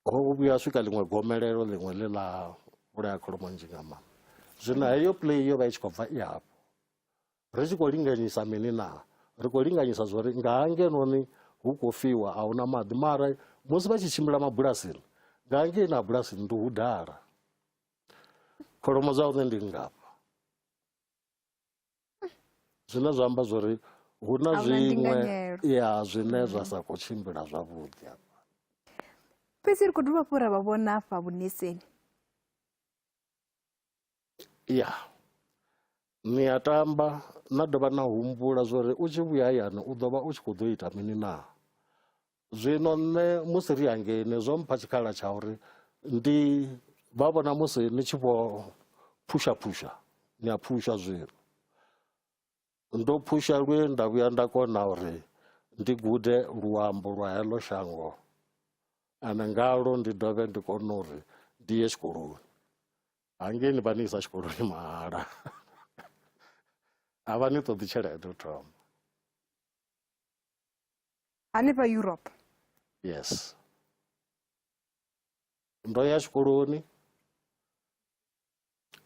ho vhuya swika ḽiṅwe gomelelo ḽiṅwe ḽe ḽa vhulaya kholomo nnzhi nga maanḓa. Zwino heyo play yo vha i tshi khou bva i hafho, ri tshi khou linganyisa mini na, ri khou linganyisa zwori nga hangenoni hu khou fiwa a huna maḓi, mara musi vha tshi tshimbila mabulasini nga hangei na bulasini ndi hu dala, kholomo dza hone ndi ngafha. Zwine zwa amba zwori hu na zwiṅwe ya zwine zwa sa khou tshimbila zwavhuḓi hafha. Fhedzi ri khou dovha hafhu ra vha vhona hafha Buneseni. Ya, ni a tamba na dovha na humbula zwori u tshi vhuya hayani u ḓo vha u tshi khou ḓo ita mini na. Zwino nṋe musi ri hangei zwo mpha tshikhala tsha uri ndi vha vhona musi ni tshi vho phusha ni a phusha zwino. Ndo phusha lwe nda vhuya nda kona uri ndi gude luambo lwa heḽo shango, ane ngalo ndi dovhe ndi kone uri ndi ye tshikoloni. Hangei ni vha ni isa tshikoloni mahala, a vha ni ṱoḓi tshelede u thoma. Hanefha Europe? Yes. Ndo ya tshikoloni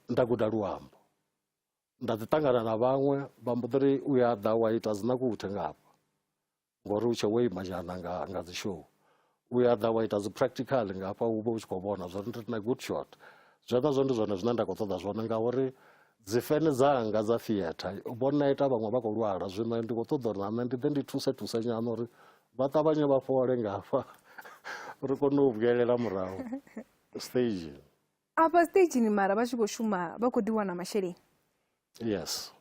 nda guda luambo, nda ḓi ṱangana na vhaṅwe vha mbo ḓi ri u ya ḓa wa ita dzinakuthe ngafha ngori u tshe wo ima nyana nga dzi show, u ya ḓa wa ita dzi practical ngafha u vha u tshi khou vhona zwori ndi na good shot. Zwenezwo ndi zwone zwine nda khou ṱoḓa zwone ngauri dzi fene dzanga dza theatre vho neta vhaṅwe vha khou lwala, zwino ndi khou ṱoḓa uri na nṋe ndi ḓe ndi thuse nyana uri vha ṱavhanye vha fhole ngafha ri kone u vhuyelela murahu stage. Afha stage mara vha tshi khou shuma vha khou ḓi wana masheleni? Yes,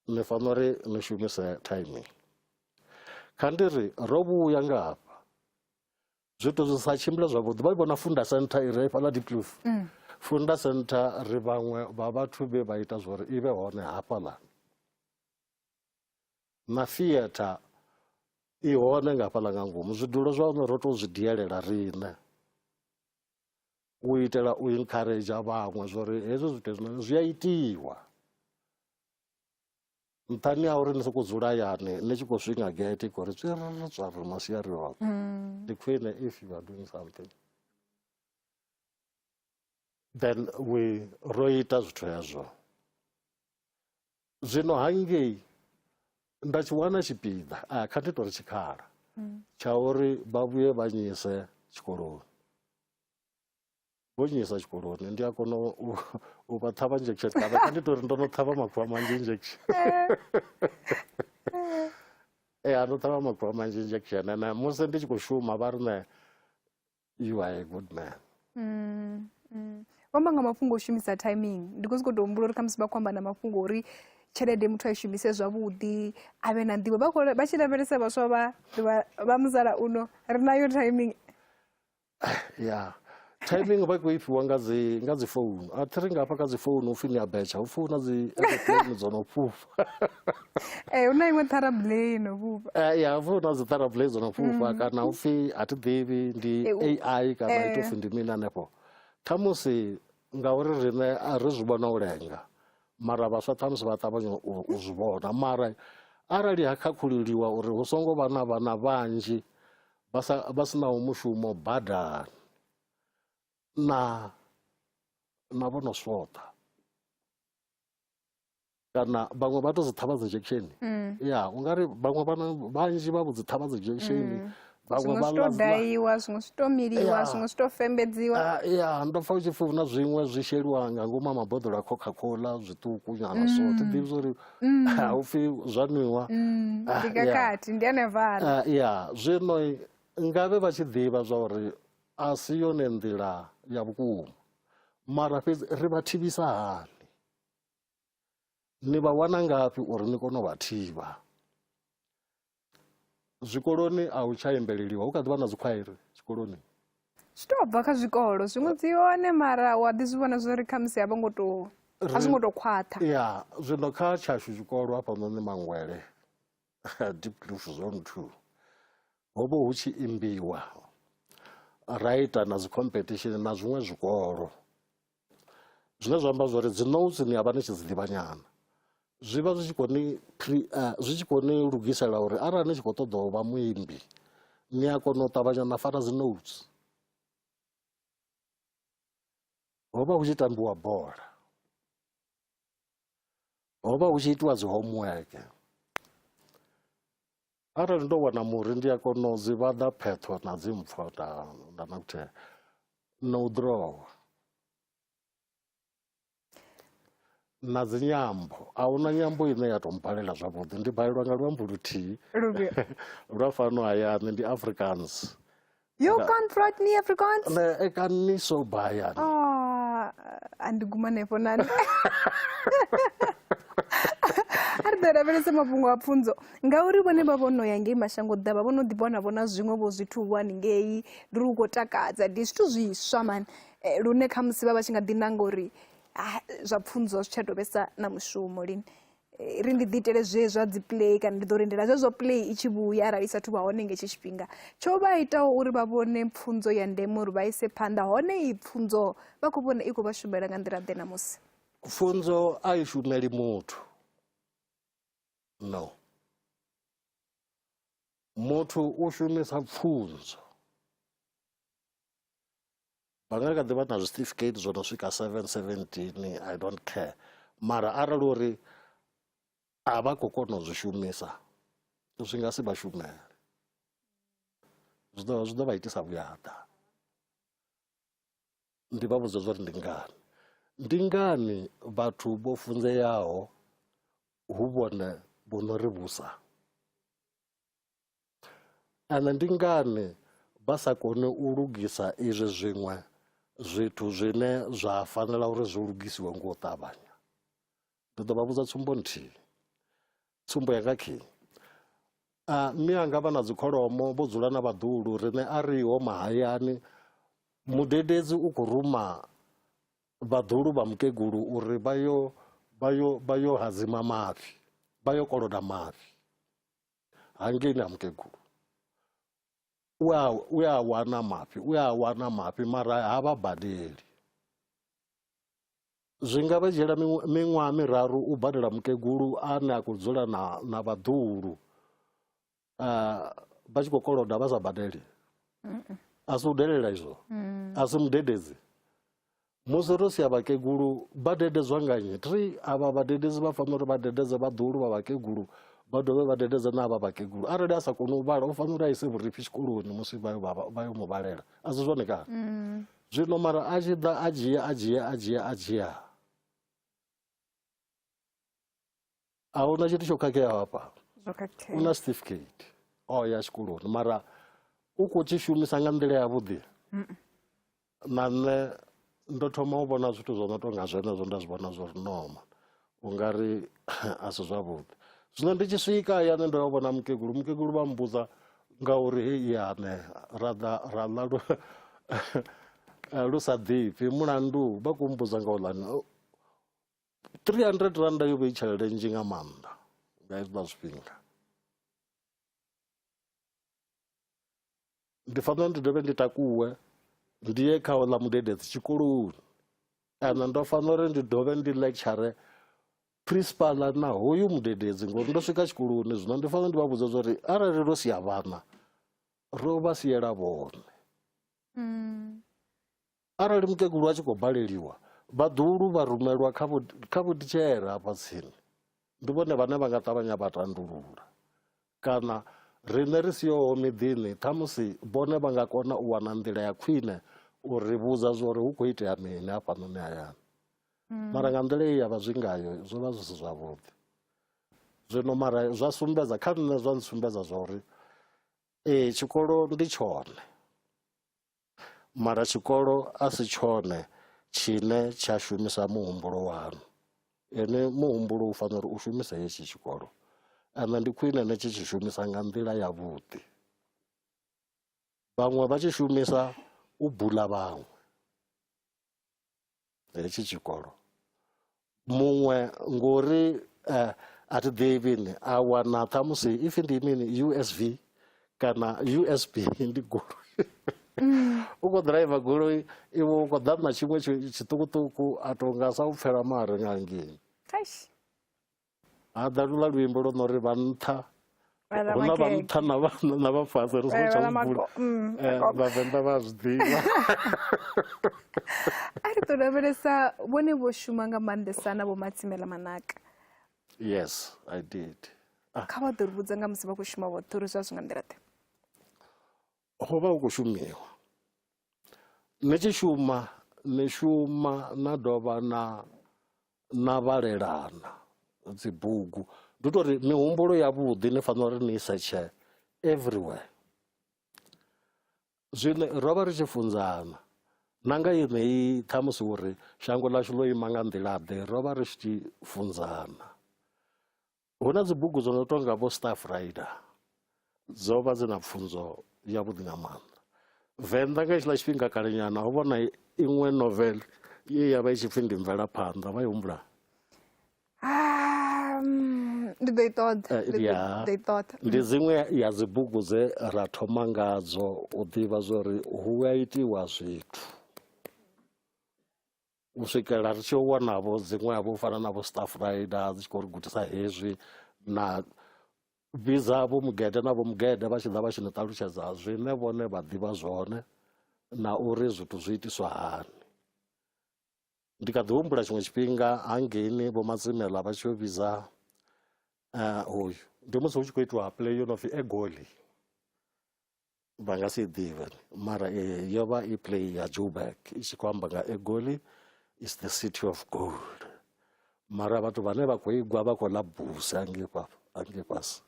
ni fanela uri ni shumise timing. Kha ndi ri ro vhuya ngafha zwithu zwi sa tshimbile zwavhuḓi, vha vhona Funda Center i re fhaḽa Diepkloof. Funda Center ri vhaṅwe vha vhathu vhe vha ita zwori i vhe hone hafhaḽa, na theatre i hone nga hafhaḽa nga ngomu. Zwidulo zwa hone ro tou zwi dielela riṋe u itela u encourage vhaṅwe zwori hezwo zwithu zwine zwi a itiwa, nṱhani ha uri ni sokou dzula hayani ni tshi khou swinga gate i khou ri tswa ri masiari hoṱhe. Ndi khwine if you are doing something. Then ro ita zwithu hezwo. Zwino hangei nda tshi wana tshipiḓa kha ndi tori tshikhala tsha uri vha vhuye vha nyise tshikoloni. Vho nyisa tshikoloni ndi a kona u vha ṱhavha injection, kha ndi tori ndo no ṱhavha makhwa manzhi injection. Ndo ṱhavha makhwa manzhi injection, na musi ndi tshi khou shuma vha ri nṋe you are a good man. Vhamba nga mafhungo o shumisa timing, ndi khou sokou tou humbula uri khamusi vha khou amba na mafhungo uri tshelede muthu a i shumise zwavhuḓi, a vhe na nḓivho. Vha tshi lavhelesa vhaswa vha musala uno ri nayo timing. ya timing vha khou ifhiwa nga dzi founu a thi ri nga hafha kha dzi founu upfi ni a betsha upfi hu na dzi aeroplane dzo no fhufha hu na iṅwe ṱharabuḽei no fhufha ya upfi hu na dzi ṱharabuḽei dzo no fhufha kana upfi a thi ḓivhi ndi AI kana ita upfi ndi mini hanefho ṱhamusi ngauri riṋe ri zwi vhona u lenga mara vhaswa ṱhamusi vha ṱavhanya u zwi vhona mara arali ha khakhululiwa uri hu songo vha na vhana vhanzhi vha sinaho mushumo badani na vho no swota kana vhaṅwe vha to dzi ṱhavha dzi injection ya ungari vhaṅwe vhana vhanzhi vha vho dzi ṱhavha dzi injection zwiṅwe zwi to daiwa zwiṅwe zwi to miliwa zwiṅwe zwi to fembedziwa ya ndo pfa u tshi pfi na zwiṅwe zwi sheliwa nga ngomu maboḓelo a Coca-Cola zwiṱuku nyana so thi ḓivhi zori ha upfi zwa nwiwa ndi kakati ndi hanefhaḽa ya zwino ngavhe vha tshi ḓivha zwa uri a si yone nḓila ya vhukuma mara fhedzi ri vha thivhisa hani ni vha wana ngafhi uri ni kone u vha thivha zwikoloni a u tsha imbeleliwa hu kha ḓi vha na dzikhwairi tshikoloni zwi to bva kha zwikolo zwiṅwe dzi hone mara wa ḓi zwi vhona zwori khamusi a zwi ngo to khwaṱha ya zwino kha tshashu tshikolo hafhanoni Mangwele Deep Blue Zone 2 ho vha hu tshi imbiwa ra ita na dzi competition na zwiṅwe zwikolo zwine zwa amba zwori dzi notes ni avha ni tshi dzi ḓivha nyana zwi vha zwi tshi khou ni lugisela uri arali ni tshi khou ṱoḓa u vha muimbi ni a kona u ṱavhanya na fara dzi notes ho vha hu tshi tambiwa bola ho vha hu tshi itiwa dzi homework arali ndo wana muri ndi a kona u dzi vhaḓa phetho na dzi mpfha nda na kuthe na u draw na dzi nyambo a huna nyambo ine ya tou mpalela zwavhuḓi ndi balelwa nga luambo luthihi lwa fano hayani ndi Afrikaans. You can't write me Afrikaans? Ek kan nie so baie nie. Andiguma hanefho nani ari ḓo lavhelesa mafhungo a pfunzo ngauri vhone vha vhono ya ngei mashango ḓavha vhono ḓivhona vhona zwiṅwevho zwithu hulwane ngei ndi ri khou takadza ndi zwithu zwiswa mani lune khamusi vha tshi nga ḓi nanga uri zwa pfunzo zwi tsha tovhesa na mushumo lini ri ndi ḓi itele zwa dzi play kana ndi ḓo rindela zwezwo play i tshi vhuya arali sa thu vha hone nga hetsho tshifhinga tsho vha itaho uri vha vhone pfunzo ya ndeme uri vha ise phanḓa hone i pfunzo vha khou vhona i khou vha shumela nga nḓila ḓe namusi pfunzo a i shumeli muthu no muthu u shumisa pfunzo vha nga kha ḓi vha na certificate zwo no swika 717 I don't care mara arali uri a vha khou kona u zwi shumisa zwi nga si vha shumele zwi ḓo vha itisa vhuyaḓa ndi vha vhudza zwori ndi ngani vhathu vho funzeaho hu vhone vho no ri vhusa ane ndi ngani vha sa kone u lugisa izwi zwiṅwe zwithu zwine zwa fanela uri zwi lugisiwe ngo ṱavhanya ndi ḓo vha vhudza tsumbo nthihi tsumbo yanga khi mme anga vha na dzikholomo vho dzula na vhaḓulu riṋe a riho mahayani mudededzi u khou ruma vhaḓulu vha mukegulu uri vha yo hadzima mafhi vha yo koloda mafhi hangeini ha mukegulu u ya wana mafhi mara ha vha badeli zwi nga vha dzhiela miṅwaha miraru u badela mukegulu ane a khou dzula na vhaḓulu vha tshi khou koloda vha sa badeli a si u delela izwo a si mudededzi musi ro sia vhakegulu vha dededzwa nga nnyi tri avha vhadededzi vha fanela uri vha dededze vhaḓulu vha vhakegulu vha dovhe vha dededze na avha vhakegulu arali a sa koni u vhala u fanela uri a ise vhurifhi tshikoloni musi vha yo mu vhalela a si zwone kana zwino mara a tshi ḓa a dzhia a huna tshithu tsho khakheaho hafha u na certificate o ya tshikoloni mara u khou tshi shumisa nga nḓila yavhuḓi na nṋe ndo thoma u vhona zwithu zwo no tonga zwenezwo nda zwi vhona zwo ri noma u nga ri a si zwavhuḓi zwino ndi tshi swika hayani ndo yo vhona mukegulu vha mbudza ngauri hei ane lu sa ḓifhi mulandu vha khou mbudza nga uḽani 300 randa yo vha i tshelede nnzhi nga maanḓa nga hezwiḽa zwifhinga. Ndi fanela ndi dovhe ndi takuwe ndi ye kha oḽa mudededzi tshikoloni ane ndo fanela uri ndi dovhe ndi lecture principal na hoyu mudededzi ngori ndo swika tshikoloni zwino ndi fanela ndi vha vhudza zwa uri arali ro sia vhana ro vha siela vhone. Arali mukegulu a tshi khou baleliwa vhaḓuhulu vha rumelwa kha vhutitshele hafha tsini ndi vhone vhane vha nga ṱavhanya vha tandulula kana riṋe ri sihoho miḓini ṱhamusi vhone vha nga kona u wana nḓila ya khwine u ri vhudza zwa uri hu khou itea mini hafhanoni hayani. Mara nga nḓila ye ya vha zwi ngayo zwo vha zwi si zwavhuḓi. Zwino mara zwa sumbedza kha nṋe zwa nsumbedza zwa uri tshikolo ndi tshone mara tshikolo a si tshone tshine tsha shumisa muhumbulo wanu ene muhumbulo u fanela uri u shumise hetshi tshikolo ane ndi khwine ne tshi shumisa nga nḓila yavhuḓi. Vhaṅwe vha tshi shumisa u bula vhaṅwe hetshi tshikolo muṅwe ngori a thi ḓivhini a wana ṱhamusi ifi ndi mini usv kana usb ndi goloi u khou ḓiraiva goloi iwe u khou ḓa na tshiṅwe tshiṱukuṱuku a tou nga sa u pfhela mare nga ngeni ha ḓa lula luimbo lwo no ri vha nṱha hu na vha nṱha na vha fhasi ri songo tsha bula vhavenḓa vha zwi ḓivha. A ri ḓo lavhelesa vhone vho shuma nga maanḓesa na vho Matsimela Manaka. Yes, I did. Kha vha ḓo ri vhudza nga musi vha khou shuma vhoṱhe uri zwa zwi nga nḓila ḓe ho vha hu khou shumiwa ni tshi shuma ni shuma na dovha na vhalelana dzibugu ndi u tou ri mihumbulo yavhuḓi ni fanela uri ni i setshe everywhere. Zwine ro vha ri tshi funzana na nga yeneyi ṱhamusi uri shango ḽashu ḽo ima nga nḓilaḓe ro vha ri tshi funzana. Hu na dzibugu dzo no tonga vho Staff Rider dzo vha dzi na pfunzo yavhuḓi nga maanḓa. Venḓa nga hetshiḽa tshifhinga kale nyana ho vhona iṅwe novel ye ya vha i tshi pfhi ndi mvelaphanḓa vha i humbula ndi ḓo i ṱoḓa. Ndi dziṅwe ya dzibugu dze ra thoma ngadzo u ḓivha zwa uri hu a itiwa zwithu u swikela ri tshi yo wanavho dziṅwe havho u fana na vho Staff Rider dzi tshi khou ri gudisa hezwi na vhidza vho mugede na vho mugede vha tshi ḓa vha tshi ni ṱalutshedza zwine vhone vha ḓivha zwone na uri zwithu zwi itiswa hani. Ndi kha ḓi humbula tshiṅwe tshifhinga hangeini vho Matsimela vha tshi yo vhidza hoyu ndi musi hu tshi khou itiwa play yo no pfhi egoli vha nga si ḓivhe mara yo vha i play ya Joburg i tshi khou amba nga egoli is the city of gold mara vhathu vhane vha khou igwa vha khou ḽa busi hangei fhasi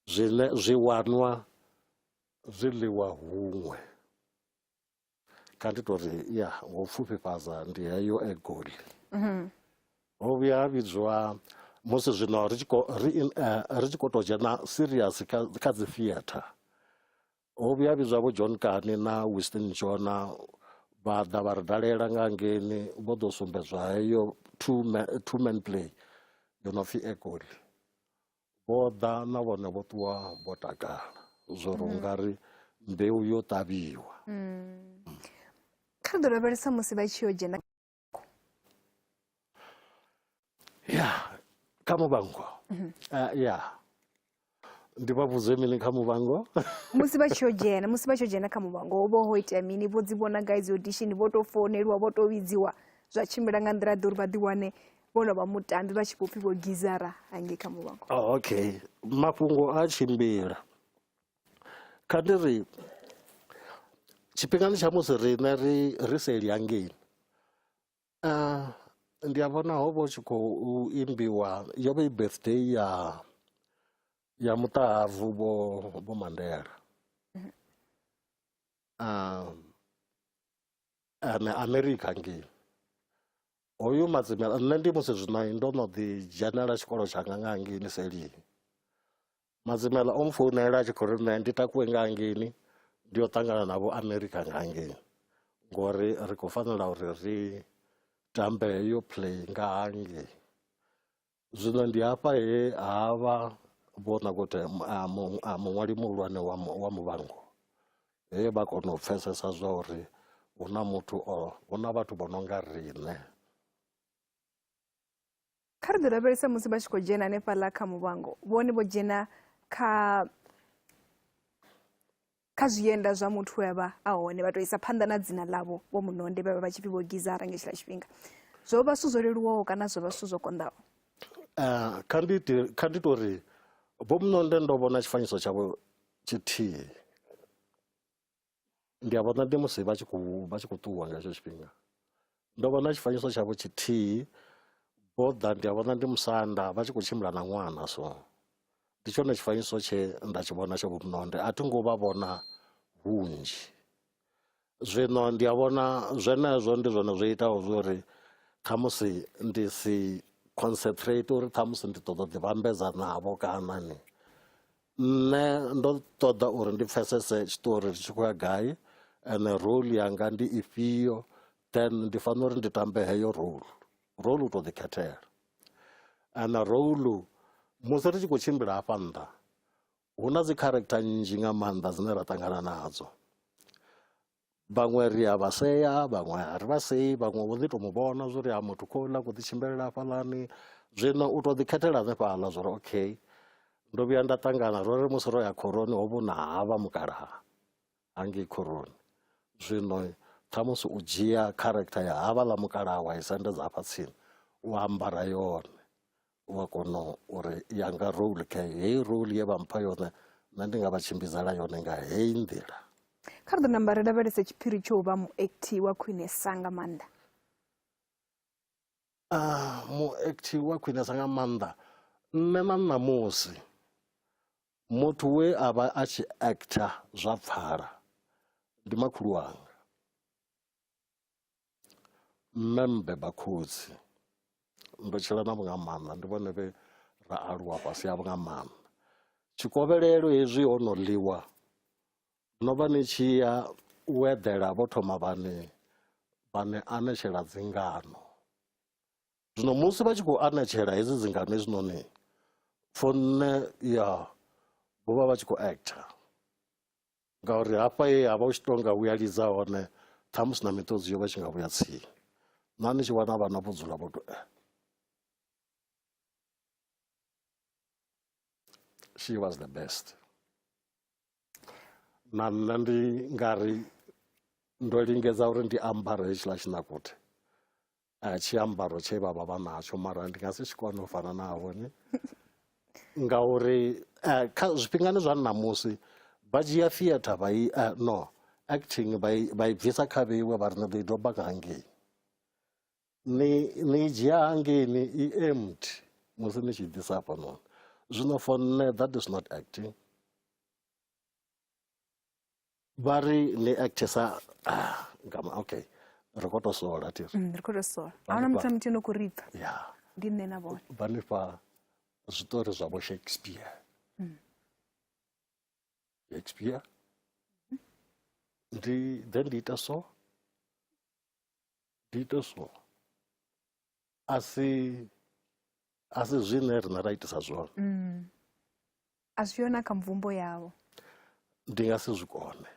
zwine zwi wanwa zwiḽiwa huṅwe kha ndi tou ri ya ngo pfufhifhadza ndi heyo egoli. Ho vhuya ha vhidzwa musi zwino ri tshi khou tou dzhena serious kha dzi theatre ho vhuya ha vhidzwa vho John Kani na Winston Jona vha ḓa vha ri dalela nga ngeni vho ḓo sumbedzwa heyo two man play yo no pfhi egoli vho ḓa na vhone vho ṱuwa vho takala zwo ri ungari mbeu yo ṱavhiwa. Kha ḓo lavhelesa musi vha tshi yo dzhena kha Muvhango ndi vha vhudze mini kha Muvhango musi vha tshi yo dzhena kha Muvhango ho vha ho itea mini vho dzi vhona nga idzo audition vho to founeliwa vho to vhidziwa zwa tshimbila nga nḓila ḓe uri vha ḓi wane vhono vha mutambi vha tshi khou pfhi vho Gizara hangei kha Muvhango. Okay, mafhungo a tshimbila kha ndi ri tshifhingani tsha musi riṋe ri seli hangei ndi a vhona ho vha hu tshi khou imbiwa yo vha i birthday ya muṱahabvu vho Mandela ane America ngei hoyu Matsimela nṋe ndi musi zwino ndo no ḓi dzhenela tshikolo tshanga nga hangeini selini Matsimela o mfounela a tshi khou ri nṋe ndi takuwe nga hangeini ndi yo ṱangana na vho America nga hangei ngori ri khou fanela uri ri tambe heyo play nga hangei. Zwino ndi hafha he havha vho Nagote muṅwali muhulwane wa Muvhango he vha kona u pfesesa zwa uri huna vhathu vho no nga riṋe. Kha ri ḓi lavhelesa musi vha tshi khou dzhena hanefhaḽa kha Muvhango, vhone vho dzhena kha zwienda zwa muthu we vha a hone, vha tou isa phanḓa na dzina ḽavho vho Munonde vha vha tshi pfhi vho Gizara nga hetshiḽa tshifhinga. Zwo vha zwithu zwo leluwaho kana zwo vha zwithu zwo konḓaho? Kha ndi tori vho Munonde ndo vhona tshifanyiso tshavho tshithihi, ndi a vhona ndi musi vha tshi khou ṱuwa nga hetsho tshifhinga. Ndo vhona tshifanyiso tshavho tshithihi, boḓa ndi a vhona ndi musanda vha tshi khou tshimbila na ṅwana, so ndi tshone tshifanyiso tshe nda tshi vhona tsho vho Munonde. A thi ngo vha vhona hunzhi, zwino ndi a vhona zwenezwo ndi zwone zwo itaho zwori khamusi ndi si concentrate uri ṱhamusi ndi ṱoḓa u ḓi vhambedza navho kana ni. Nṋe ndo ṱoḓa uri ndi pfesese tshiṱori tshi khou ya gai ene role yanga ndi ifhio, then ndi fanela uri ndi tambe heyo role u tou ḓi khethela. Ana role musi ri tshi khou tshimbila hafha nnḓa hu na dzi character nnzhi nga maanḓa dzine ra ṱangana nadzo. Vhaṅwe ri a vha sea, vhaṅwe a ri vha sei, vhaṅwe vho ḓi tou mu vhona zwori ha muthu khouḽa khou ḓi tshimbilela hafhaḽani. Zwino u tou ḓi khethela hanefhaḽa zwori okay, ndo vhuya nda ṱangana ro ri musi ro ya khoroni ho vho na havha mukalaha hangei khoroni. Zwino ṱhamusi u dzhia character ya havhaḽa mukalaha wa i sendedza hafha tsini, u ambara yone, u a kona uri yanga role kha heyi role ye vha mpha yone nṋe ndi nga vha tshimbidzela yone nga heyi nḓila. Kha ri ḓo namba ri lavhelese tshiphiri tsho u vha muacti wa khwinesa nga maanḓa. Muacti wa khwinesa nga maanḓa, nṋe na ṋamusi muthu we a vha a tshi actor zwa pfhala ndi makhulu wanga, mme mbeba khotsi. Ndo tshila navho nga maanḓa, ndi vhone vhe ra aluwa fhasi havho nga maanḓa. Tshikovhelelo hezwi ho no ḽiwa no vha ni tshi ya u eḓela vho thoma vhane anetshela dzingano. Zwino musi vha tshi khou anetshela hedzi dzingano hezwinoni, for nṋe ya vho vha vha tshi khou actor ngauri hafha he ha vha u tshi tonga vhuya lidza hone ṱhamusi na miṱodzi yo vha tshi nga vhuya tsini. Na ni tshi wana vhana vho dzula vho to she was the best. Na nṋe ndi nga ri ndo lingedza uri ndi ambare hetshiḽa tshinakoti, tshiambaro tshe vha vha vha natsho, mara ndi nga si tshi kone u fana navho ni ngauri kha zwifhingani zwa ṋamusi vha dzhia theatre acting vha i bvisa kha vheiwe vha ri ni ḓo i doba nga hangei. Ni i dzhia hangei ni i empty musi ni tshi i ḓisa hafhanoni. Zwino for nṋe that is not acting. Vha ri ni actesa okay, ri khou tou sola tiri. Ri khou tou sola. A hu na muthu muthihi no khou ri pfha. Ya. Ndi nṋe na vhone. Vha ni fha zwiṱori zwa vho Shakespeare. Shakespeare ndi ita so, ndi ita so. A si zwine riṋe ra itisa zwone. A zwi yo na kha mvumbo yavho. Ndi nga si zwi kone.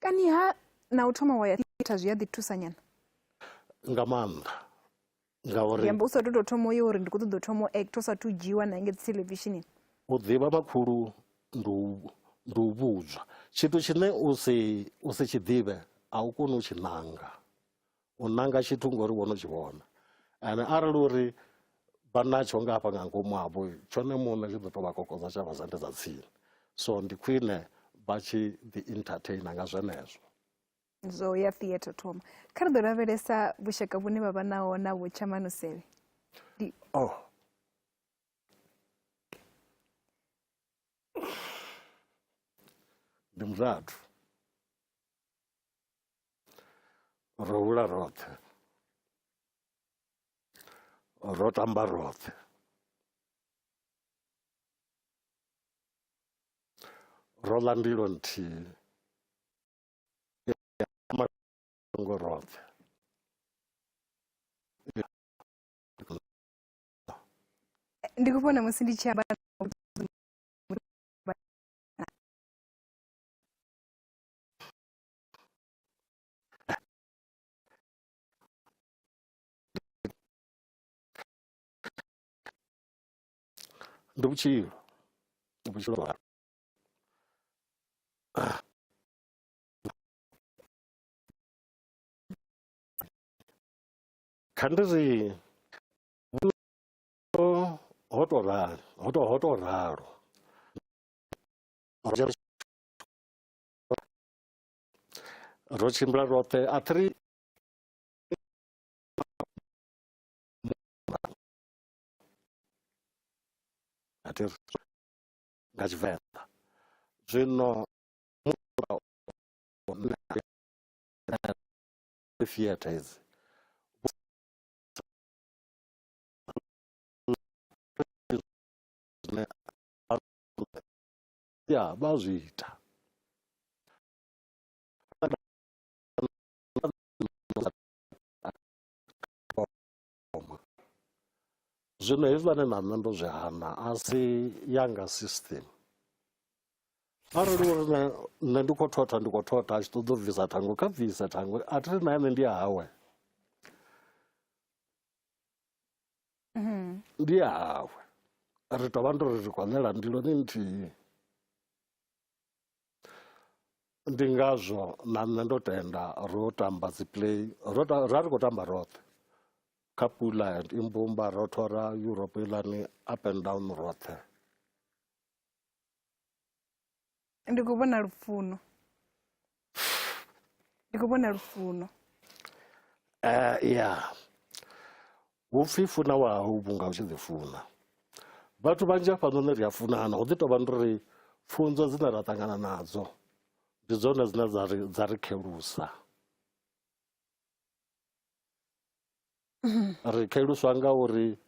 Kani ha na u thoma wa ya theatre zwi a ḓi thusa nyana? Nga maanḓa. Ngauri yamba u sa tou thoma uyo uri ndi khou ṱoḓa u thoma u actor u sa thu dzhiiwa na engedzi televisionini. U ḓivha makhulu ndi u vhudzwa. Tshithu tshine u si tshi ḓivhe a u koni u tshi ṋanga. U ṋanga tshithu ngori wo no tshi vhona. Ane arali uri vha natsho nga hafha nga ngomu havho tshone muṋe tshi ḓo tou vha kokodza tsha vha sendedza tsini. So ndi khwine vha tshi ḓi entertainer nga zwenezwo. Zwo ya theatre thoma. Kha ri ḓo lavhelesa vhushaka vhune vha vha naho na Vho Chamanusevhe. Ndi murathu. Ro hula roṱhe, ro tamba roṱhe, ro ḽa ndilo nthihi ngo roṱhe. Ndi khou vhona musi ndi tshi amba ndi vhutshilo ha kha ndi ri ho to ralo ro tshimbila roṱhe a thi ri nga Tshivenḓa. Zwino theatre hedzi ya vha zwi ita zwino hezwiḽani na nṋe ndo zwi hana a si yanga system. Arali uri nṋe ndi khou thotha a tshi ṱoḓa u bvisa thango kha bvise thango, a thi ri na ene ndi hawe, ndi hawe, ri tovha ndo ri khou ḽela ndilo ni nthihi. Ndi ngazwo na nṋe ndo tenda ro tamba dzi play ra ri khou tamba roṱhe kha Puland, Imbumba, ro thora Europe iḽani up and down roṱhe. ndi khou vhona lufuno ya hupfi funa wau vhunga u tshi ḓi funa. Vhathu vhanzhi hafhanoni ri a funana, hu ḓi tovha ndi ri pfunzo dzine ra ṱangana nadzo ndi dzone dzine dza ri khelusa. Ri kheluswa nga uri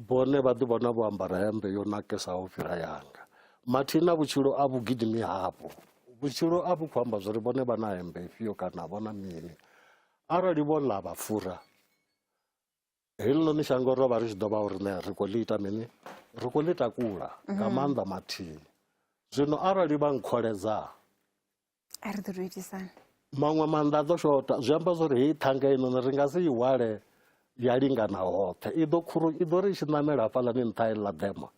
vhone vha ḓi vhona vho ambara hembe yo nakesaho fhira yanga. Mathina vhutshilo a vhugidimi havho, vhutshilo a vhu khou amba zwori vhone vha na hembe ifhio kana vhona mini. Arali vho ḽa vha fura, heḽinoni shango ro vha ri tshi ḓo vha uri ri khou ḽi ita mini, ri khou ḽi takula nga maanḓa mathihi. Zwino arali vha nkholedza a ri ḓo tou itisana, maṅwe maanḓa a ḓo shota. Zwi amba zwori hei ṱhanga inoni ri nga si i hwale ya lingana hoṱhe, i ḓo ri i tshi ṋamela hafhaḽani nṱha heḽa dema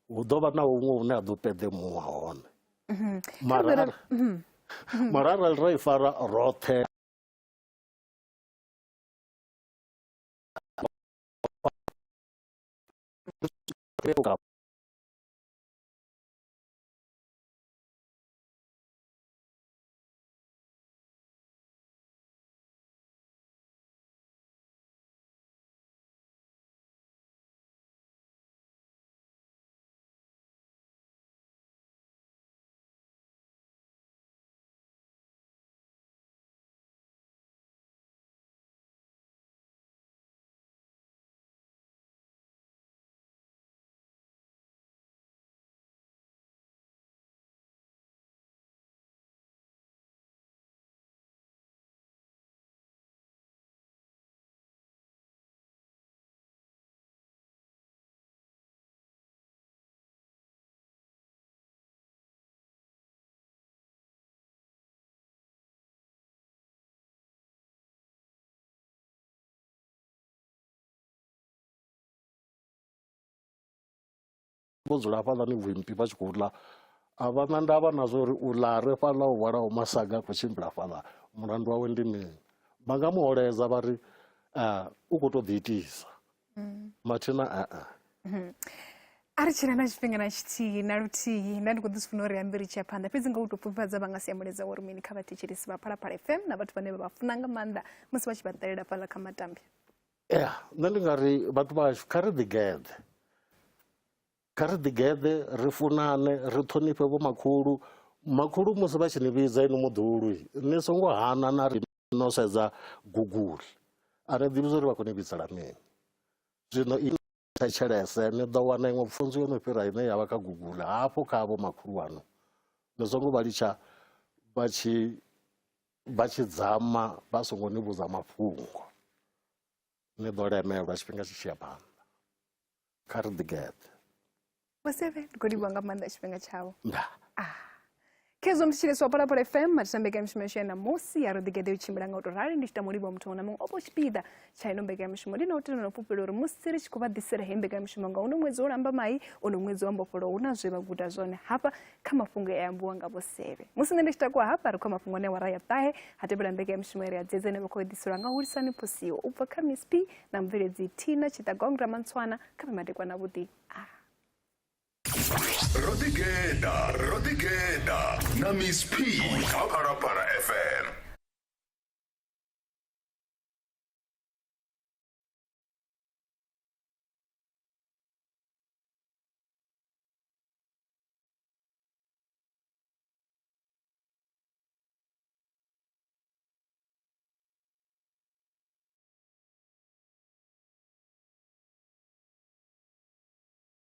hu ḓo vha na huṅwe hune ha ḓo peḓemuwa hone. Mara arali ra i fara roṱhe vho dzula hafhaḽani vhuimpi vha tshi khou ḽa, a vha na ndavha na zwo uri u ḽa re fhaḽa u hwalaho masaga a khou tshimbila fhaḽa mulandu wawe ndi mini. Vha nga muholedza vha ri u khou tou ḓi itisa. Mathina a ri tshila na tshifhinga na tshithihi na luthihi, nda ndi khou ḓi zwi funa uri ambe ri tshi ya phanḓa, fhedzi nga u tou pfufhadza vha nga si amuledza uri mini kha vhathetshelesi vha Phalaphala FM na vhathu vhane vha vha funa nga maanḓa musi vha tshi vha ṱalela fhaḽa kha matambya. Nṋe ndi nga ri vhathu vhashu kha ri ḓigeḓe, kha ri ḓigeḓe, ri funane, ri ṱhonifhe vho makhulu musi vha tshi ni vhidza ini muḓuhulu, ni songo hana na ri no sedza Google, a ri ḓivhi zwa uri vha khou ni vhidzela mini. Zwino i thetshelese ni ḓo wana iṅwe pfunzo yo no fhira ine yavha kha Google hafho kha avho makhulu wanu nezongo bachi dzama vha songo ni vhudza mafhungo ni ḓo lemelwa tshifhinga tshi tshi ya phanḓa kha ri ḓigeḓe Musevhe ndi khou livhuwa nga maanḓa tshifhinga tshawo nda Kezo mtshileswa pala pala FM matambeka mshimesho na mosi ya rodigede uchimbira nga utorali ndi chitamuli bwa muthu na mungu opo chipida cha inombeka ya mshimo ndina utino na pupelo uri musiri chikuba disere hembeka ya mshimo nga uno mwezi ulamba mai uno mwezi wa mbofolo unazwe maguda zone hapa kama fungo ya yambuwa nga bosebe musinende chitakuwa hapa rukwa mafungo ne waraya tahe hatebela mbeka ya mshimo ya dzeze ne bako disura nga urisani posio upa Miss P na mvile zitina chitagongra mantswana kama madekwa na budi Rodigeda na Miss P. Papa FM.